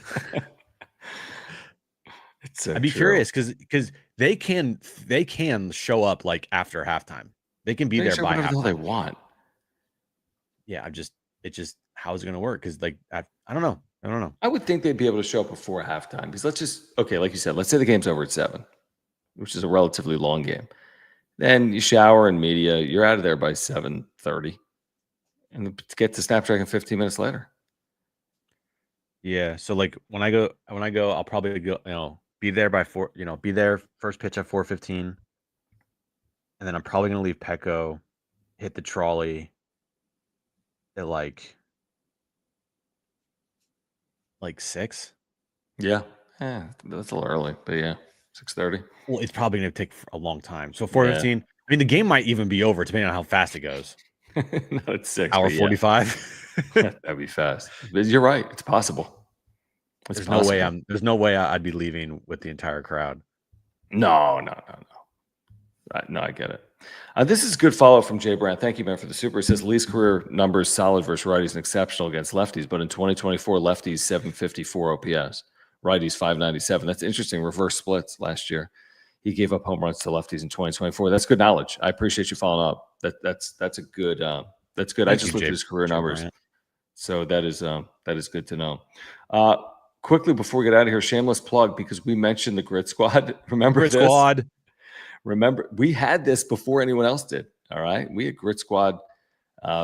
It's so I'd be curious because they can show up after halftime. They can be there by halftime. They want. Yeah, it's just how's it going to work? Because I don't know. I would think they'd be able to show up before halftime because like you said, let's say the game's over at 7, which is a relatively long game. Then you shower and media, you're out of there by 7:30, and get to Snapdragon 15 minutes later. Yeah, so when I go, I'll probably go, be there by 4, be there first pitch at 4:15, and then I'm probably gonna leave Petco, hit the trolley at like 6. Yeah, that's a little early, but yeah, 6:30. Well, it's probably gonna take a long time. So 4:15. Yeah. I mean, the game might even be over depending on how fast it goes. No, it's 6. Hour 45. That'd be fast. But you're right. It's possible. There's no way I'd be leaving with the entire crowd. No. No, I get it. This is good follow-up from Jay Brandt. Thank you, man, for the super. He says Lee's career numbers solid versus righties and exceptional against lefties, but in 2024, lefties 754 OPS, righties 597. That's interesting. Reverse splits last year. He gave up home runs to lefties in 2024. That's good knowledge. I appreciate you following up. That's a good. That's good. I just looked at his career numbers, so that is good to know. Quickly before we get out of here, shameless plug because we mentioned the Grit Squad. Remember Grit Squad. Remember, we had this before anyone else did. All right. We had Grit Squad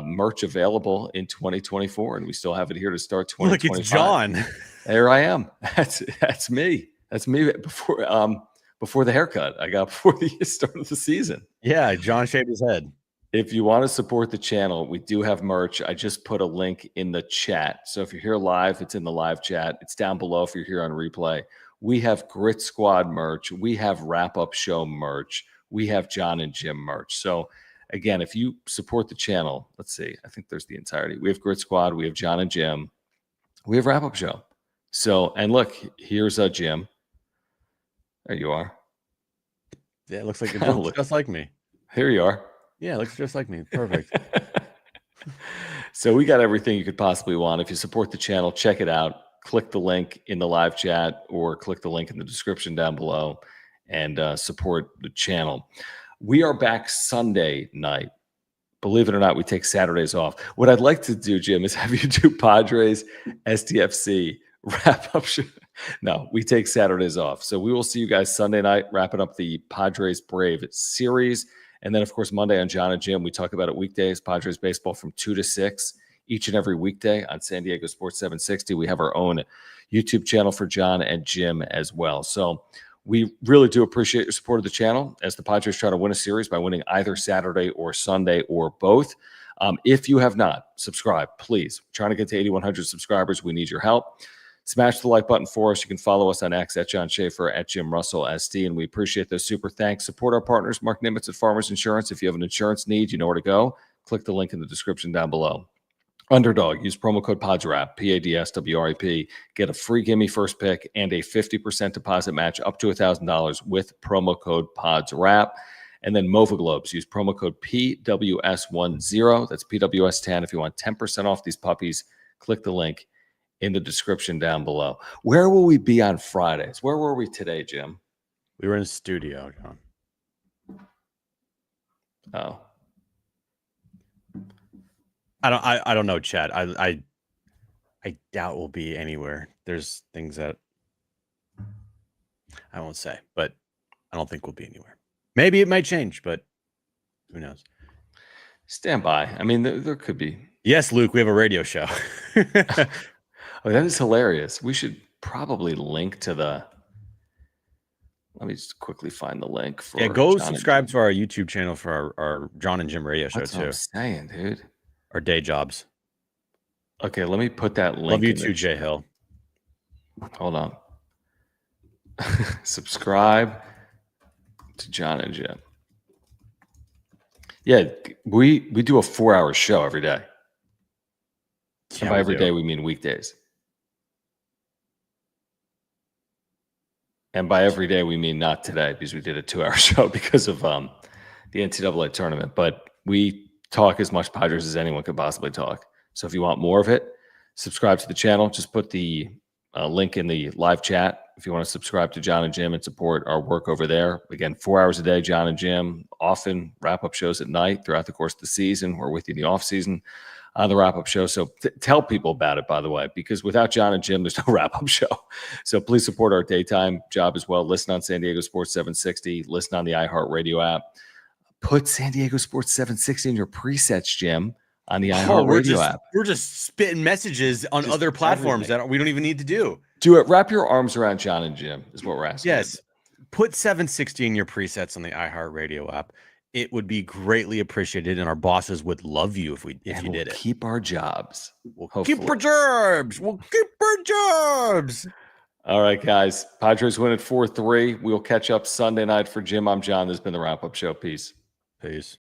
merch available in 2024, and we still have it here to start 2025. Look, it's John. There I am. That's me. That's me before the haircut I got before the start of the season. Yeah, John shaved his head. If you want to support the channel, we do have merch. I just put a link in the chat. So if you're here live, it's in the live chat. It's down below if you're here on replay. We have Grit Squad merch. We have Wrap-Up Show merch. We have John and Jim merch. So again, if you support the channel, let's see. I think there's the entirety. We have Grit Squad. We have John and Jim. We have Wrap-Up Show. So, and look, here's Jim. There you are. Yeah, it looks like it looks just like me. Here you are. Yeah, it looks just like me. Perfect. So we got everything you could possibly want. If you support the channel, check it out. click the link in the live chat or click the link in the description down below and support the channel. We are back Sunday night. Believe it or not, we take Saturdays off. What I'd like to do, Jim, is have you do Padres STFC wrap up. No, we take Saturdays off. So we will see you guys Sunday night, wrapping up the Padres Brave series. And then, of course, Monday on John and Jim, we talk about it weekdays, Padres baseball from 2 to 6 each and every weekday on San Diego Sports 760. We have our own YouTube channel for John and Jim as well. So we really do appreciate your support of the channel as the Padres try to win a series by winning either Saturday or Sunday or both. If you have not subscribed, please, we're trying to get to 8,100 subscribers. We need your help. Smash the like button for us. You can follow us on X at John Schaefer, at Jim Russell SD, and we appreciate those super thanks. Support our partners, Mark Nimitz at Farmers Insurance. If you have an insurance need, you know where to go. Click the link in the description down below. Underdog, use promo code PADSWRAP, PADSWRAP. Get a free gimme first pick and a 50% deposit match up to $1,000 with promo code PADSWRAP. And then Mova Globes, use promo code PWS10. That's PWS10. If you want 10% off these puppies, click the link in the description down below. Where will we be on Fridays? Where were we today, Jim? We were in the studio, John. Oh. I don't know, Chad. I doubt we'll be anywhere. There's things that I won't say, but I don't think we'll be anywhere. Maybe it might change, but who knows? Stand by. I mean, there could be. Yes, Luke, we have a radio show. Oh, that is hilarious. We should probably link to the. Let me just quickly find the link for. Yeah, go subscribe to our YouTube channel for our John and Jim radio show. That's too. What I'm saying, dude. Our day jobs. Okay, let me put that link. Love you too, Jay Hill. Hold on. Subscribe to John and Jim. Yeah, we do a 4-hour show every day. Yeah, and by every day, we mean weekdays. And by every day, we mean not today because we did a 2-hour show because of the NCAA tournament. But we talk as much Padres as anyone could possibly talk. So if you want more of it, subscribe to the channel. Just put the link in the live chat if you want to subscribe to John and Jim and support our work over there. Again, 4 hours a day, John and Jim, often wrap-up shows at night throughout the course of the season. We're with you in the off-season on the wrap-up show. So tell people about it, by the way, because without John and Jim, there's no wrap-up show. So please support our daytime job as well. Listen on San Diego Sports 760. Listen on the iHeartRadio app. Put San Diego Sports 760 in your presets, Jim, on the iHeartRadio app. We're just spitting messages on other platforms that we don't even need to do. Do it. Wrap your arms around John and Jim is what we're asking. Yes. Put 760 in your presets on the iHeartRadio app. It would be greatly appreciated, and our bosses would love you if you did it. Keep our jobs. We'll keep our jobs. We'll keep our jobs. All right, guys. Padres win at 4-3. We'll catch up Sunday night for Jim. I'm John. This has been the wrap-up show. Peace. Peace.